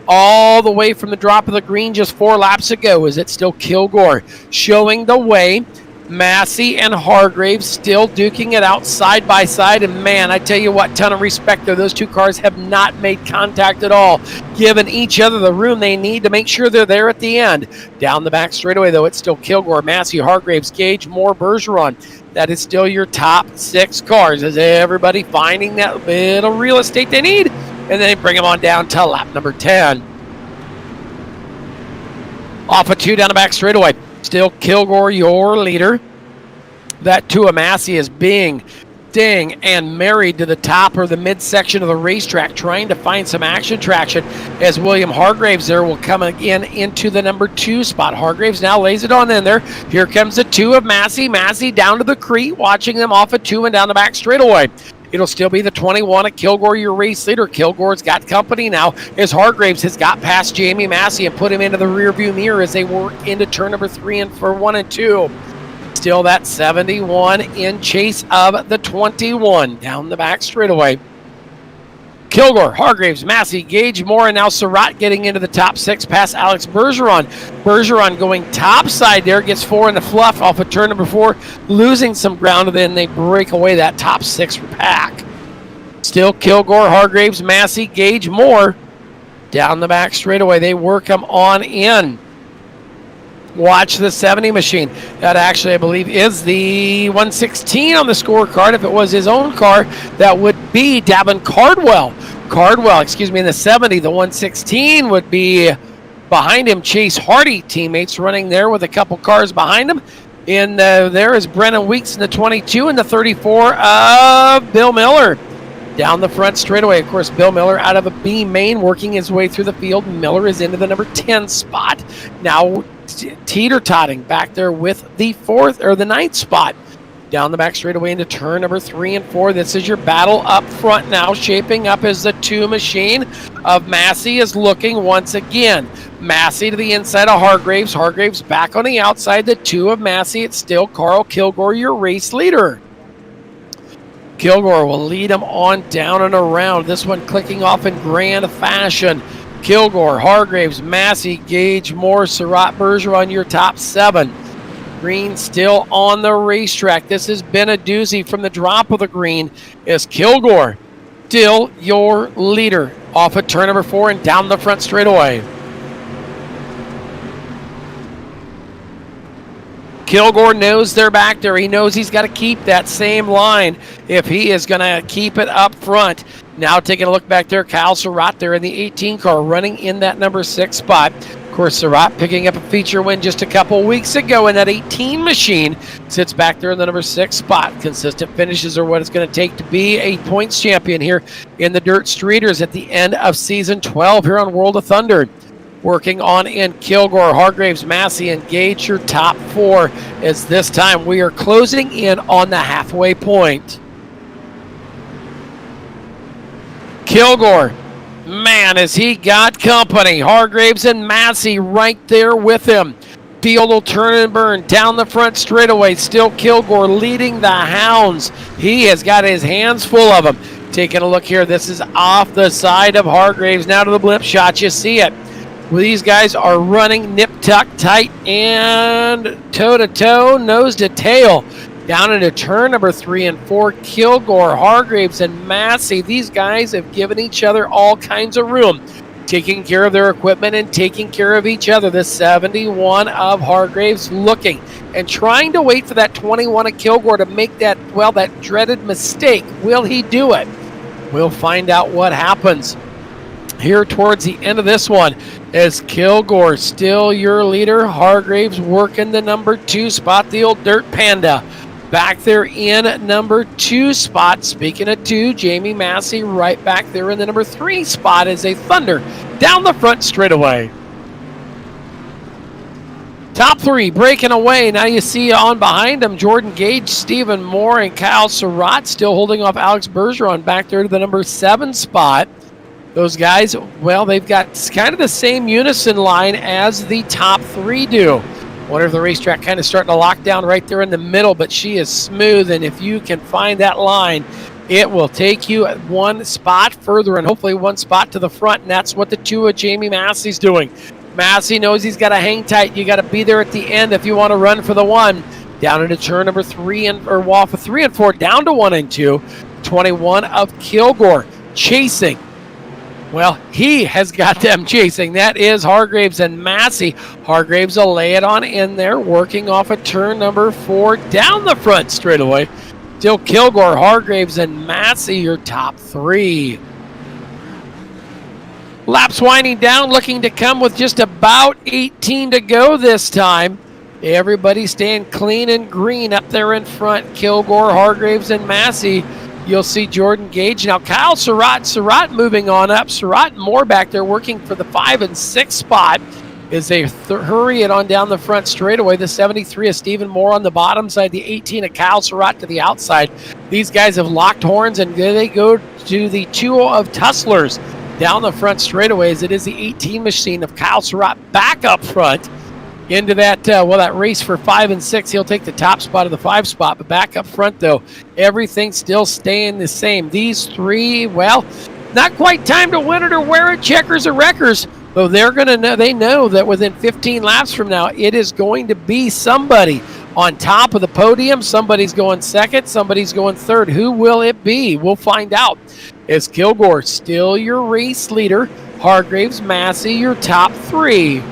All the way from the drop of the green just 4 laps ago is it still Kilgore showing the way. Massey and Hargraves still duking it out side by side. And man, I tell you what, ton of respect there. Those two cars have not made contact at all, giving each other the room they need to make sure they're there at the end. Down the back straightaway, though, it's still Kilgore, Massey, Hargraves, Gage, Moore, Bergeron. That is still your top 6 cars as everybody finding that bit of real estate they need. And then they bring them on down to lap number 10. Off of 2 down the back straightaway. Still Kilgore, your leader. That Tua Massey is being ding and married to the top or the midsection of the racetrack, trying to find some action traction as William Hargraves there will come again into the number 2 spot. Hargraves now lays it on in there. Here comes the 2 of Massey. Massey down to the Crete, watching them off of 2 and down the back straightaway. It'll still be the 21 of Kilgore, your race leader. Kilgore's got company now as Hargraves has got past Jamie Massey and put him into the rearview mirror as they work into turn number 3 and for 1 and 2. Still that 71 in chase of the 21 down the back straightaway. Kilgore, Hargraves, Massey, Gage, Moore, and now Surratt getting into the top 6 past Alex Bergeron. Bergeron going topside there, gets 4 in the fluff off of turn number 4, losing some ground, and then they break away that top 6 pack. Still Kilgore, Hargraves, Massey, Gage, Moore. Down the back straightaway, they work them on in. Watch the 70 machine. That actually, I believe, is the 116 on the scorecard. If it was his own car, that would be Davin Cardwell, in the 70. The 116 would be behind him, Chase Hardy. Teammates running there with a couple cars behind him. And there is Brennan Weeks in the 22 and the 34 of Bill Miller. Down the front straightaway, of course, Bill Miller out of a B main, working his way through the field. Miller is into the number 10 spot. Now teeter-totting back there with the 4th or the 9th spot. Down the back straightaway into turn number 3 and 4. This is your battle up front now, shaping up as the 2 machine of Massey is looking once again. Massey to the inside of Hargraves. Hargraves back on the outside. The 2 of Massey. It's still Carl Kilgore, your race leader. Kilgore will lead him on down and around. This one clicking off in grand fashion. Kilgore, Hargraves, Massey, Gage, Moore, Surratt, Bergeron, your top 7. Green still on the racetrack. This has been a doozy from the drop of the green. Is Kilgore still your leader off of turn number 4 and down the front straightaway. Kilgore knows they're back there. He knows he's got to keep that same line if he is going to keep it up front. Now taking a look back there, Kyle Surratt there in the 18 car running in that number 6 spot. Of course, Surratt picking up a feature win just a couple weeks ago in that 18 machine. Sits back there in the number 6 spot. Consistent finishes are what it's going to take to be a points champion here in the Dirt Streeters at the end of season 12 here on World of Thunder. working on in Kilgore, Hargraves, Massey, and Gage, your top 4, as this time we are closing in on the halfway point. Kilgore, man, has he got company. Hargraves and Massey right there with him. Field will turn and burn down the front straightaway. Still Kilgore leading the hounds. He has got his hands full of them. Taking a look here, this is off the side of Hargraves. Now to the blip shot, you see it. Well, these guys are running nip, tuck, tight, and toe-to-toe, nose-to-tail. Down into turn number 3 and 4, Kilgore, Hargraves, and Massey. These guys have given each other all kinds of room, taking care of their equipment and taking care of each other. The 71 of Hargraves looking and trying to wait for that 21 of Kilgore to make that, well, that dreaded mistake. Will he do it? We'll find out what happens here towards the end of this one, as Kilgore still your leader. Hargraves working the number 2 spot, the old Dirt Panda. Back there in number 2 spot. Speaking of 2, Jamie Massey right back there in the number 3 spot as a Thunder down the front straightaway. Top 3 breaking away. Now you see on behind them Jordan Gage, Stephen Moore, and Kyle Surratt still holding off Alex Bergeron back there to the number 7 spot. Those guys, well, they've got kind of the same unison line as the top 3 do. Wonder if the racetrack kind of starting to lock down right there in the middle, but she is smooth, and if you can find that line, it will take you 1 spot further and hopefully 1 spot to the front, and that's what the 2 of Jamie Massey's doing. Massey knows he's got to hang tight. You got to be there at the end if you want to run for the 1. Down into turn number 3 or off of 3 and 4, down to 1 and 2. 21 of Kilgore chasing. Well, he has got them chasing. That is Hargraves and Massey. Hargraves will lay it on in there, working off of turn number 4 down the front straightaway. Still Kilgore, Hargraves, and Massey, your top 3. Laps winding down, looking to come with just about 18 to go this time. Everybody staying clean and green up there in front. Kilgore, Hargraves, and Massey. You'll see Jordan Gage. Now Kyle Surratt moving on up. Surratt and Moore back there working for the 5 and 6 spot as they hurry it on down the front straightaway. The 73 of Stephen Moore on the bottom side. The 18 of Kyle Surratt to the outside. These guys have locked horns, and they go to the 2 of Tusslers down the front straightaway, as it is the 18 machine of Kyle Surratt back up front into that, that race for 5 and 6. He'll take the top spot of the 5 spot, but back up front, though, everything's still staying the same. These 3, well, not quite time to win it or wear it, checkers or wreckers, though they're going to know, they know that within 15 laps from now, it is going to be somebody on top of the podium. Somebody's going 2nd, somebody's going 3rd. Who will it be? We'll find out. As Kilgore still your race leader, Hargraves, Massey, your top 3.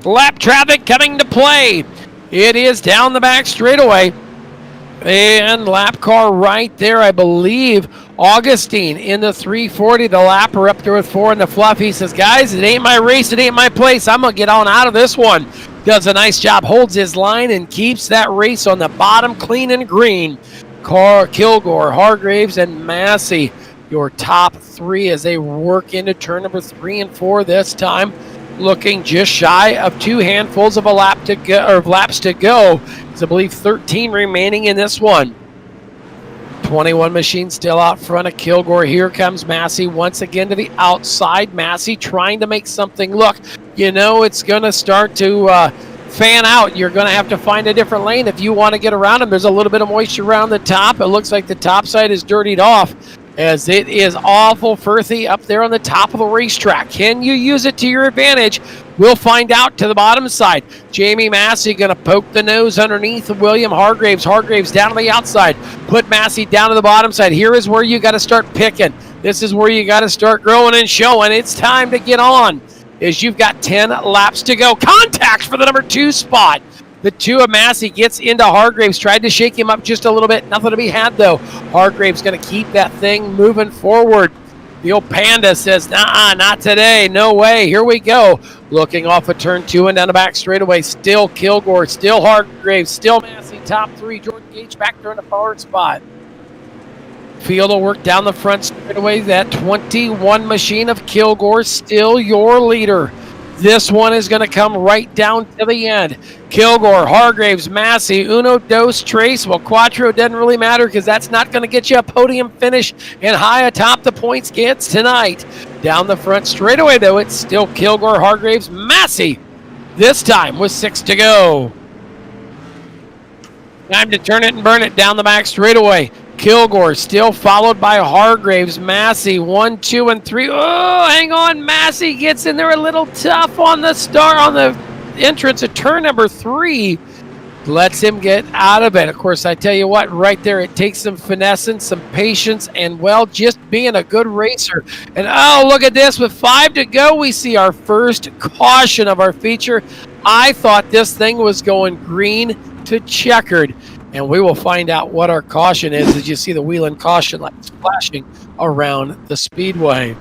Lap traffic coming to play. It is down the back straightaway. And lap car right there, I believe. Augustine in the 340. The lapper up there with 4 in the fluff. He says, guys, it ain't my race. It ain't my place. I'm going to get on out of this one. Does a nice job. Holds his line and keeps that race on the bottom clean and green. Kilgore, Hargraves, and Massey, your top 3 as they work into turn number 3 and 4 this time. Looking just shy of 2 handfuls of laps to go. There's, I believe, 13 remaining in this one. 21 machine still out front of Kilgore. Here comes Massey once again to the outside. Massey trying to make something look. You know, it's going to start to fan out. You're going to have to find a different lane if you want to get around him. There's a little bit of moisture around the top. It looks like the top side is dirtied off, as it is awful frothy up there on the top of the racetrack. Can you use it to your advantage? We'll find out to the bottom side. Jamie Massey going to poke the nose underneath William Hargraves. Hargraves down on the outside. Put Massey down to the bottom side. Here is where you got to start picking. This is where you got to start growing and showing. It's time to get on, as you've got 10 laps to go. Contact for the number 2 spot. The 2 of Massey gets into Hargraves. Tried to shake him up just a little bit. Nothing to be had, though. Hargraves going to keep that thing moving forward. The old Panda says, nah, not today. No way. Here we go. Looking off of turn 2 and down the back straightaway. Still Kilgore. Still Hargraves. Still Massey. Top 3. Jordan Gage back there in the forward spot. Field will work down the front straightaway. That 21 machine of Kilgore still your leader. This one is going to come right down to the end. Kilgore, Hargraves, Massey, Uno, Dos, Trace. Well, Quattro doesn't really matter because that's not going to get you a podium finish and high atop the points gets tonight. Down the front straightaway, though, it's still Kilgore, Hargraves, Massey. This time with 6 to go. Time to turn it and burn it down the back straightaway. Kilgore still followed by Hargraves, Massey, 1, 2, and 3. Oh, hang on. Massey gets in there a little tough on the start, on the entrance of turn number 3. Lets him get out of it. Of course, I tell you what, right there, it takes some finesse, some patience, and, well, just being a good racer. And, oh, look at this. With 5 to go, we see our first caution of our feature. I thought this thing was going green to checkered. And we will find out what our caution is as you see the Whelen caution lights flashing around the speedway.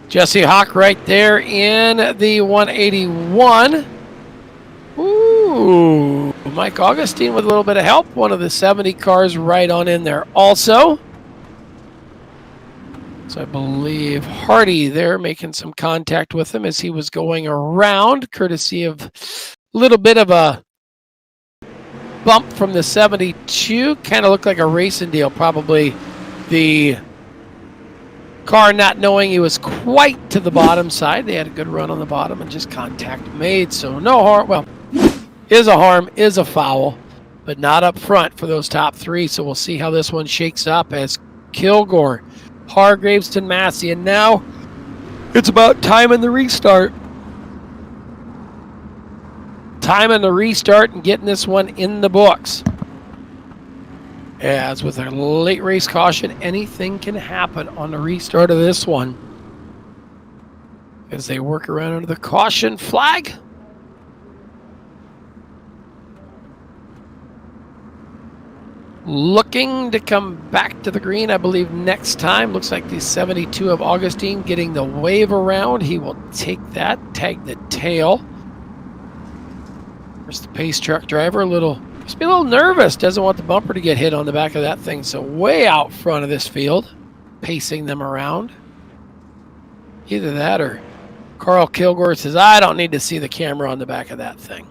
Jesse Hawk right there in the 181. Ooh, Mike Augustine with a little bit of help. One of the 70 cars right on in there also. So I believe Hardy there making some contact with him as he was going around, courtesy of a little bit of a bump from the 72. Kind of looked like a racing deal. Probably the car not knowing he was quite to the bottom side. They had a good run on the bottom and just contact made. So no harm. Well, is a harm, is a foul, but not up front for those top 3. So we'll see how this one shakes up as Kilgore, Hargraves, and Massey. And now it's about time in the restart. Time in the restart and getting this one in the books. As with our late race caution, anything can happen on the restart of this one. As they work around under the caution flag. Looking to come back to the green, I believe, next time. Looks like the 72 of Augustine getting the wave around. He will take that, tag the tail. There's the pace truck driver, must be a little nervous. Doesn't want the bumper to get hit on the back of that thing. So way out front of this field, pacing them around. Either that or Carl Kilgore says, I don't need to see the camera on the back of that thing.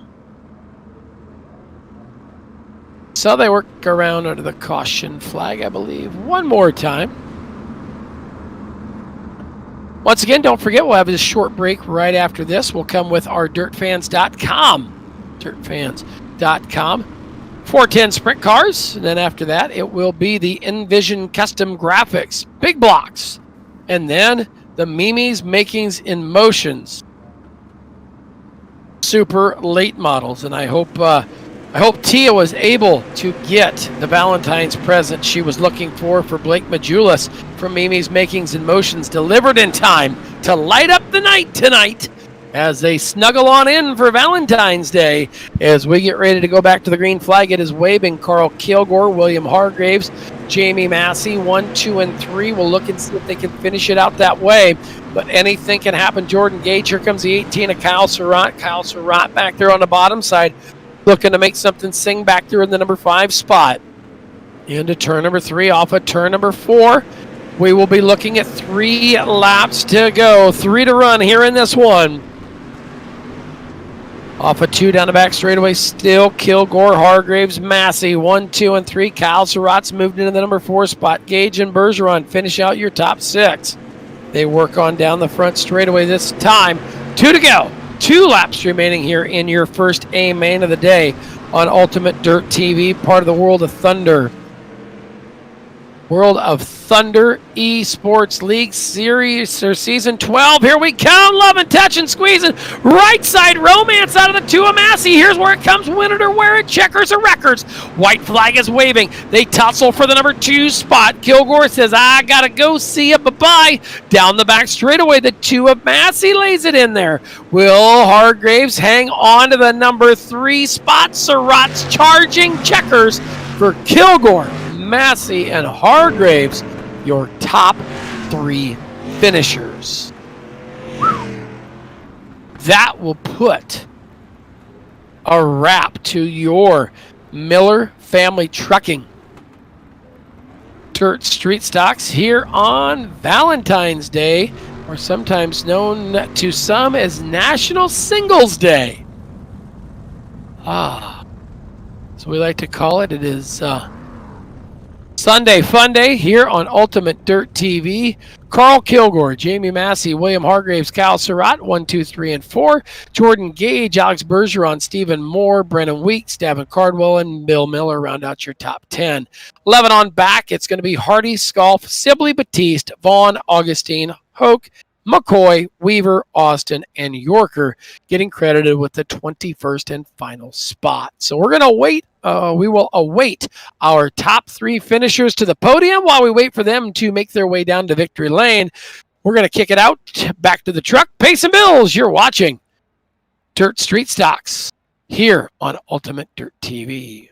So they work around under the caution flag, I believe, one more time. Once again, don't forget, we'll have this short break right after this. We'll come with our dirtfans.com. dirtfans.com. 410 sprint cars, and then after that it will be the Envision custom graphics, big blocks, and then the Mimi's makings in motions, super late models. And I hope Tia was able to get the Valentine's present she was looking for Blake Majulis from Mimi's makings in motions delivered in time to light up the night tonight as they snuggle on in for Valentine's Day. As we get ready to go back to the green flag, it is waving Carl Kilgore, William Hargraves, Jamie Massey, 1, 2, and 3. We'll look and see if they can finish it out that way. But anything can happen. Jordan Gage, here comes the 18 of Kyle Surratt. Kyle Surratt back there on the bottom side, looking to make something sing back there in the number 5 spot. Into turn number 3, off of turn number 4. We will be looking at 3 laps to go. 3 to run here in this one. Off of 2 down the back straightaway, still Kilgore, Hargraves, Massey, 1, 2, and 3. Kyle Surratt's moved into the number 4 spot. Gage and Bergeron finish out your top 6. They work on down the front straightaway this time. 2 to go. 2 laps remaining here in your first A main of the day on Ultimate Dirt TV, part of the World of Thunder. World of Thunder Esports League Series or Season 12. Here we come. Loving, touching, squeezing. Right side romance out of the 2 of Massey. Here's where it comes. Win it or wear it. Checkers or records. White flag is waving. They tussle for the number 2 spot. Kilgore says, I gotta go. See ya. Bye-bye. Down the back straightaway, the 2 of Massey lays it in there. Will Hargraves hang on to the number 3 spot? Surratt's charging. Checkers for Kilgore, Massey, and Hargraves, your top 3 finishers. That will put a wrap to your Miller Family Trucking Dirt Street Stocks here on Valentine's Day, or sometimes known to some as National Singles Day. So we like to call it. It is Sunday Fun Day here on Ultimate Dirt TV. Carl Kilgore, Jamie Massey, William Hargraves, Kyle Surratt, 1, 2, 3, and 4. Jordan Gage, Alex Bergeron, Stephen Moore, Brennan Weeks, Davin Cardwell, and Bill Miller round out your top 10. 11 on back, it's going to be Hardy, Sculf, Sibley, Batiste, Vaughn, Augustine, Hoke, McCoy, Weaver, Austin, and Yorker getting credited with the 21st and final spot. So we're going to wait. We will await our top 3 finishers to the podium while we wait for them to make their way down to victory lane. We're going to kick it out back to the truck. Pace and Bills, you're watching Dirt Street Stocks here on Ultimate Dirt TV.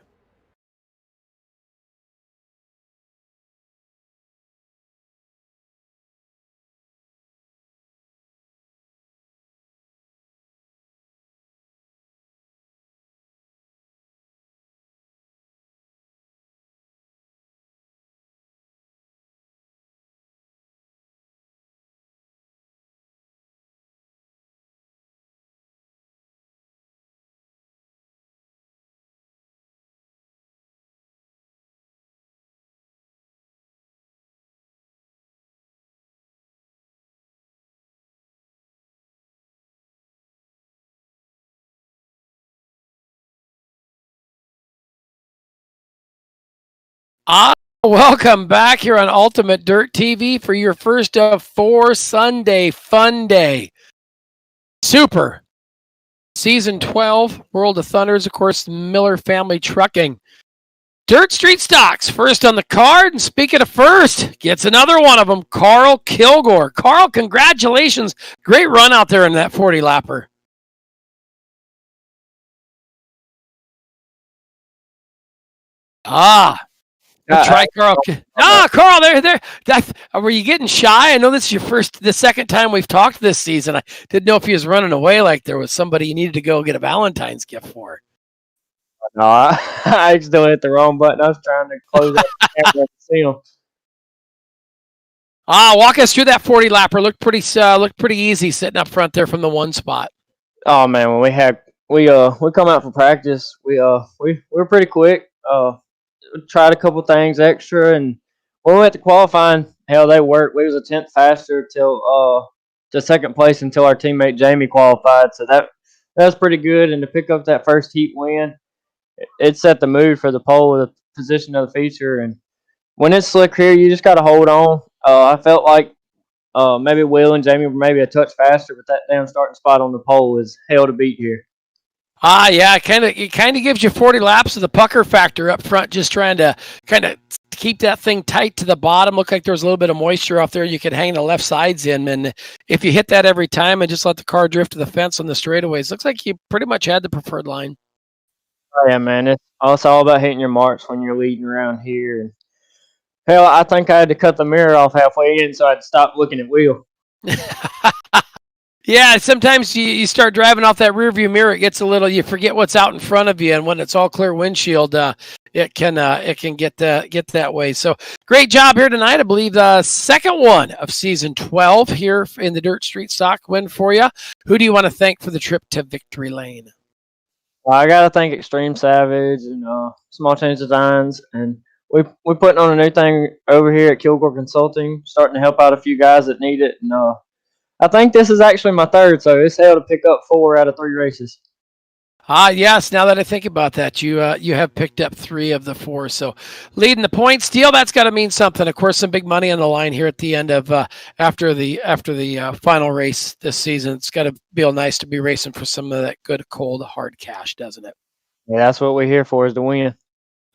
Welcome back here on Ultimate Dirt TV for your first of 4 Sunday Fun Day. Super. Season 12, World of Thunders, of course, Miller Family Trucking. Dirt Street Stocks, first on the card. And speaking of first, gets another one of them, Carl Kilgore. Carl, congratulations. Great run out there in that 40-lapper. Try Carl. Carl, there. Were you getting shy? I know this is the second time we've talked this season. I didn't know if he was running away like there was somebody you needed to go get a Valentine's gift for. No, I accidentally hit the wrong button. I was trying to close out the camera and see him. Walk us through that 40-lapper. Looked pretty easy sitting up front there from the one spot. Oh man, when we come out for practice, we were pretty quick. Tried a couple things extra, and when we went to qualifying, hell, they worked. We was a 10th faster till to second place until our teammate Jamie qualified. So that was pretty good. And to pick up that first heat win, it set the mood for the pole with the position of the feature. And when it's slick here, you just got to hold on. I felt like maybe Will and Jamie were maybe a touch faster, but that damn starting spot on the pole is hell to beat here. Yeah, it kind of gives you 40 laps of the pucker factor up front, just trying to kind of keep that thing tight to the bottom. Looked like there was a little bit of moisture off there. You could hang the left sides in, and if you hit that every time and just let the car drift to the fence on the straightaways, looks like you pretty much had the preferred line. Oh, yeah, man. It's all about hitting your marks when you're leading around here. And hell, I think I had to cut the mirror off halfway in, so I had to stop looking at Will. Yeah, sometimes you start driving off that rearview mirror, it gets you forget what's out in front of you, and when it's all clear windshield, it can get that way. So great job here tonight. I believe the second one of season 12 here in the Dirt Street Stock win for you. Who do you want to thank for the trip to victory lane? Well, I gotta thank Extreme Savage and Small Change Designs, and we putting on a new thing over here at Kilgore Consulting, starting to help out a few guys that need it, and I think this is actually my third, so it's hell to pick up 4 out of 3 races. Yes. Now that I think about that, you have picked up 3 of the 4. So leading the points deal, that's got to mean something. Of course, some big money on the line here at the end of after the final race this season. It's got to feel nice to be racing for some of that good, cold, hard cash, doesn't it? Yeah, that's what we're here for, is to win.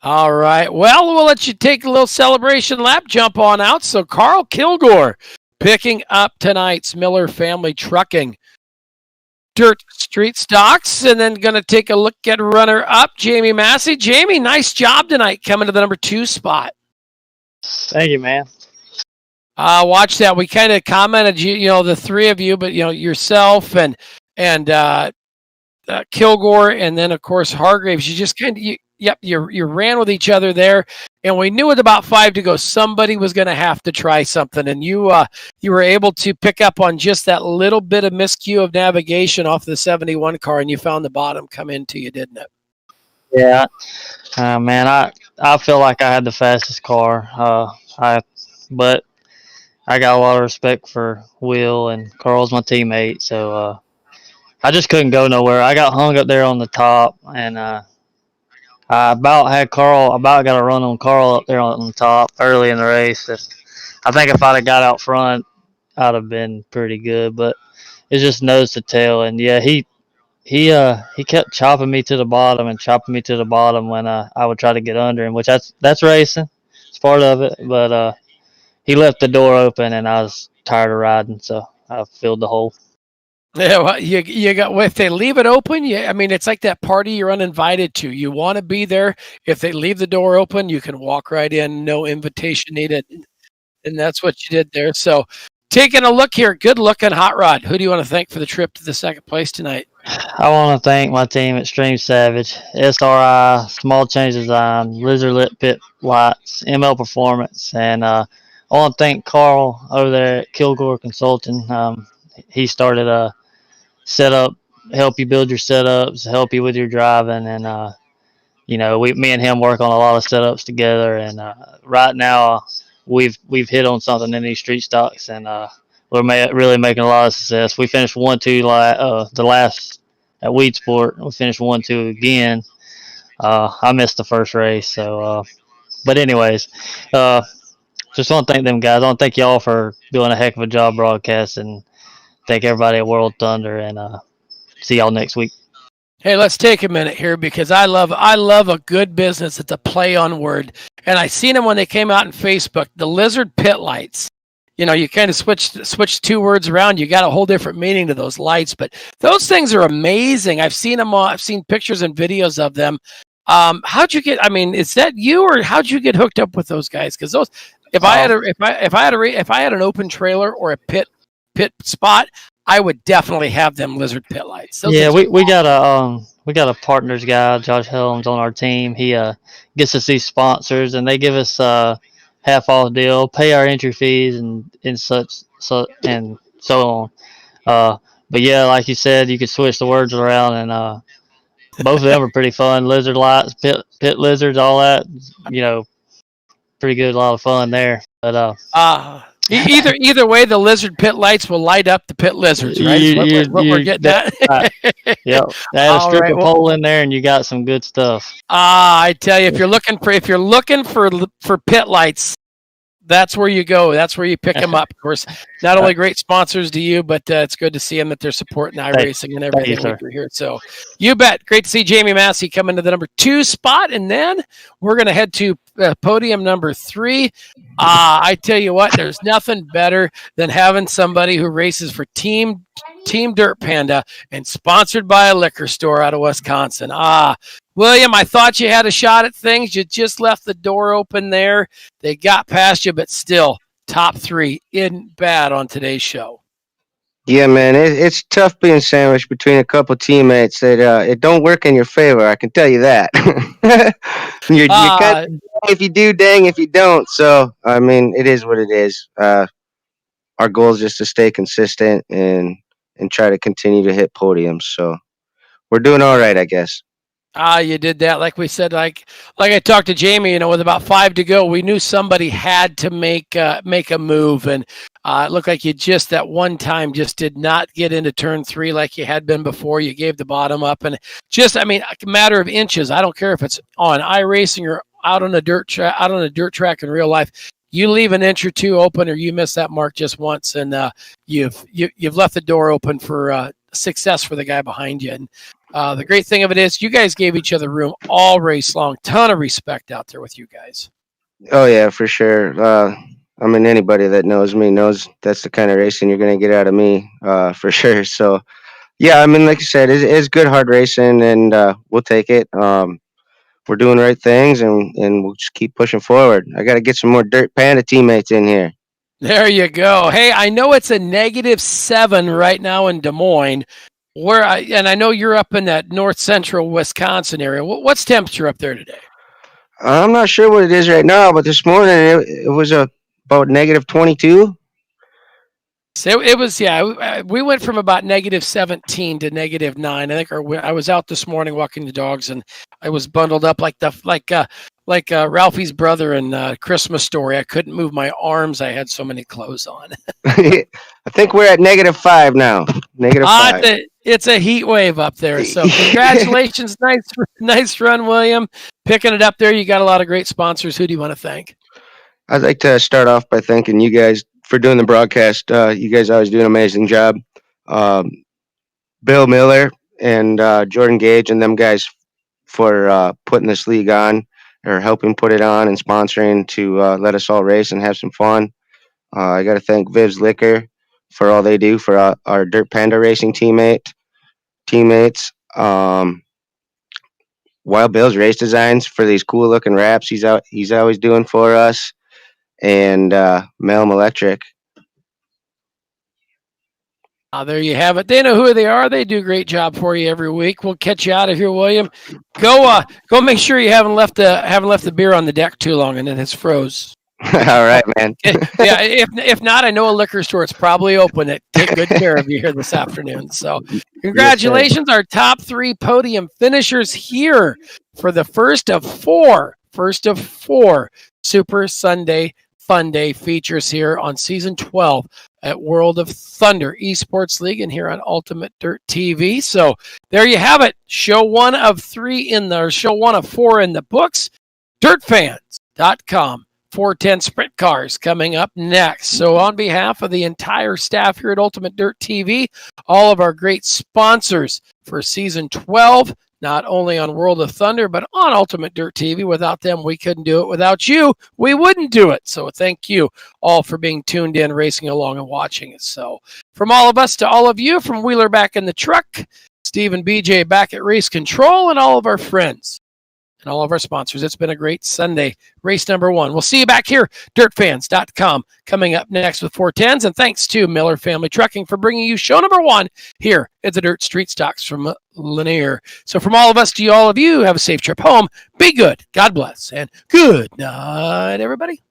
All right. Well, we'll let you take a little celebration lap, jump on out. So Carl Kilgore picking up tonight's Miller Family Trucking Dirt Street Stocks, and then going to take a look at runner-up, Jamie Massey. Jamie, nice job tonight coming to the number 2 spot. Thank you, man. Watch that. We kind of commented, the 3 of you, but, yourself and Kilgore, and then, of course, Hargraves. You just Yep, you ran with each other there, and we knew with about 5 to go, somebody was going to have to try something, and you were able to pick up on just that little bit of miscue of navigation off the 71 car, and you found the bottom come into you, didn't it? Yeah, man, I feel like I had the fastest car. But I got a lot of respect for Will, and Carl's my teammate, so I just couldn't go nowhere. I got hung up there on the top, and I about got a run on Carl up there on the top early in the race. I think if I'd have got out front, I'd have been pretty good, but it's just nose to tail, and yeah, he kept chopping me to the bottom when I would try to get under him, which that's racing. It's part of it, but he left the door open, and I was tired of riding, so I filled the hole. Yeah, well, you got, if they leave it open, I mean, it's like that party you're uninvited to. You want to be there. If they leave the door open, you can walk right in, no invitation needed, and that's what you did there. So, taking a look here, good looking hot rod. Who do you want to thank for the trip to the second place tonight? I want to thank my team, Extreme Savage, SRI, Small Change Design, Lizard Lit Pit Lights, ML Performance, and I want to thank Carl over there at Kilgore Consulting. He started a setup, help you build your setups, help you with your driving, and me and him work on a lot of setups together. And right now, we've hit on something in these street stocks, and we're really making a lot of success. We finished 1-2 the last at Weed Sport. We finished 1-2 again. I missed the first race, so but anyways, just want to thank them guys. I want to thank y'all for doing a heck of a job broadcasting. Thank everybody at World Thunder, and see y'all next week. Hey, let's take a minute here because I love a good business. It's a play on word, and I seen them when they came out on Facebook. The Lizard Pit Lights. You kind of switched 2 words around. You got a whole different meaning to those lights, but those things are amazing. I've seen them all. I've seen pictures and videos of them. How'd you get? I mean, is that you, or how'd you get hooked up with those guys? Because those, if I had an open trailer or a pit spot, I would definitely have them Lizard Pit Lights. Yeah, we got a partners guy, Josh Helms, on our team. He gets us these sponsors, and they give us half off deal, pay our entry fees, and so on. But yeah, like you said, you could switch the words around, and both of them are pretty fun. Lizard lights, pit lizards, all that. Pretty good, a lot of fun there. But either way, the Lizard Pit Lights will light up the pit lizards, right? What we're getting at. Right. Yep. They had a stripper pole in there, and you got some good stuff. I tell you, if you're looking for pit lights, that's where you go. That's where you pick them up. Of course, not only great sponsors to you, but it's good to see them that they're supporting iRacing and everything we're here. So you bet. Great to see Jamie Massey come into the number 2 spot, and then we're going to head to podium number 3. I tell you what, there's nothing better than having somebody who races for Team Dirt Panda and sponsored by a liquor store out of Wisconsin. William, I thought you had a shot at things. You just left the door open there. They got past you, but still, top 3 isn't bad on today's show. Yeah, man, it's tough being sandwiched between a couple teammates that it don't work in your favor. I can tell you that. you're cut if you do, dang if you don't. So, I mean, it is what it is. Our goal is just to stay consistent and try to continue to hit podiums. So, we're doing all right, I guess. You did that. Like we said, like I talked to Jamie, with about 5 to go, we knew somebody had to make a move. And it looked like you just that one time just did not get into turn 3 like you had been before. You gave the bottom up, and a matter of inches. I don't care if it's on iRacing or out on a dirt track in real life. You leave an inch or 2 open, or you miss that mark just once, and you've left the door open for success for the guy behind you. And the great thing of it is you guys gave each other room all race long. Ton of respect out there with you guys. Oh, yeah, for sure. I mean, anybody that knows me knows that's the kind of racing you're going to get out of me, for sure. So, yeah, I mean, like you said, it's good, hard racing, and we'll take it. We're doing the right things, and we'll just keep pushing forward. I got to get some more Dirt Panda teammates in here. There you go. Hey, I know it's a -7 right now in Des Moines. And I know you're up in that north central Wisconsin area. What's temperature up there today? I'm not sure what it is right now, but this morning it was about negative 22. So it was, yeah. We went from about negative 17 to negative 9. I think I was out this morning walking the dogs, and I was bundled up like Ralphie's brother in Christmas Story. I couldn't move my arms. I had so many clothes on. I think we're at negative 5 now. Negative 5. It's a heat wave up there. So congratulations, nice run, William. Picking it up there. You got a lot of great sponsors. Who do you want to thank? I'd like to start off by thanking you guys for doing the broadcast. You guys always do an amazing job. Bill Miller and Jordan Gage and them guys for putting this league on, or helping put it on and sponsoring to let us all race and have some fun. I got to thank Viv's Liquor for all they do for our Dirt Panda Racing teammates. Wild Bill's Race Designs for these cool looking wraps he's always doing for us. And Melm Electric. There you have it. They know who they are. They do a great job for you every week. We'll catch you out of here, William. Go make sure you haven't left the beer on the deck too long and it has froze. All right, man. Yeah, if not, I know a liquor store. It's probably open. It take good care of you here this afternoon. So congratulations, our top 3 podium finishers here for the first of four Super Sunday Fun Day features here on season 12 at World of Thunder Esports League and here on Ultimate Dirt TV. So there you have it. Show 1 of 4 in the books. Dirtfans.com. 410 Sprint Cars coming up next. So on behalf of the entire staff here at Ultimate Dirt TV, all of our great sponsors for season 12, not only on World of Thunder, but on Ultimate Dirt TV. Without them, we couldn't do it. Without you, we wouldn't do it. So thank you all for being tuned in, racing along, and watching us. So from all of us to all of you, from Wheeler back in the truck, Steve and BJ back at Race Control, and all of our friends and all of our sponsors, it's been a great Sunday. Race number 1. We'll see you back here, dirtfans.com, coming up next with 410s. And thanks to Miller Family Trucking for bringing you show number 1 here at the Dirt Street Stocks from Lanier. So from all of us to all of you, have a safe trip home. Be good. God bless. And good night, everybody.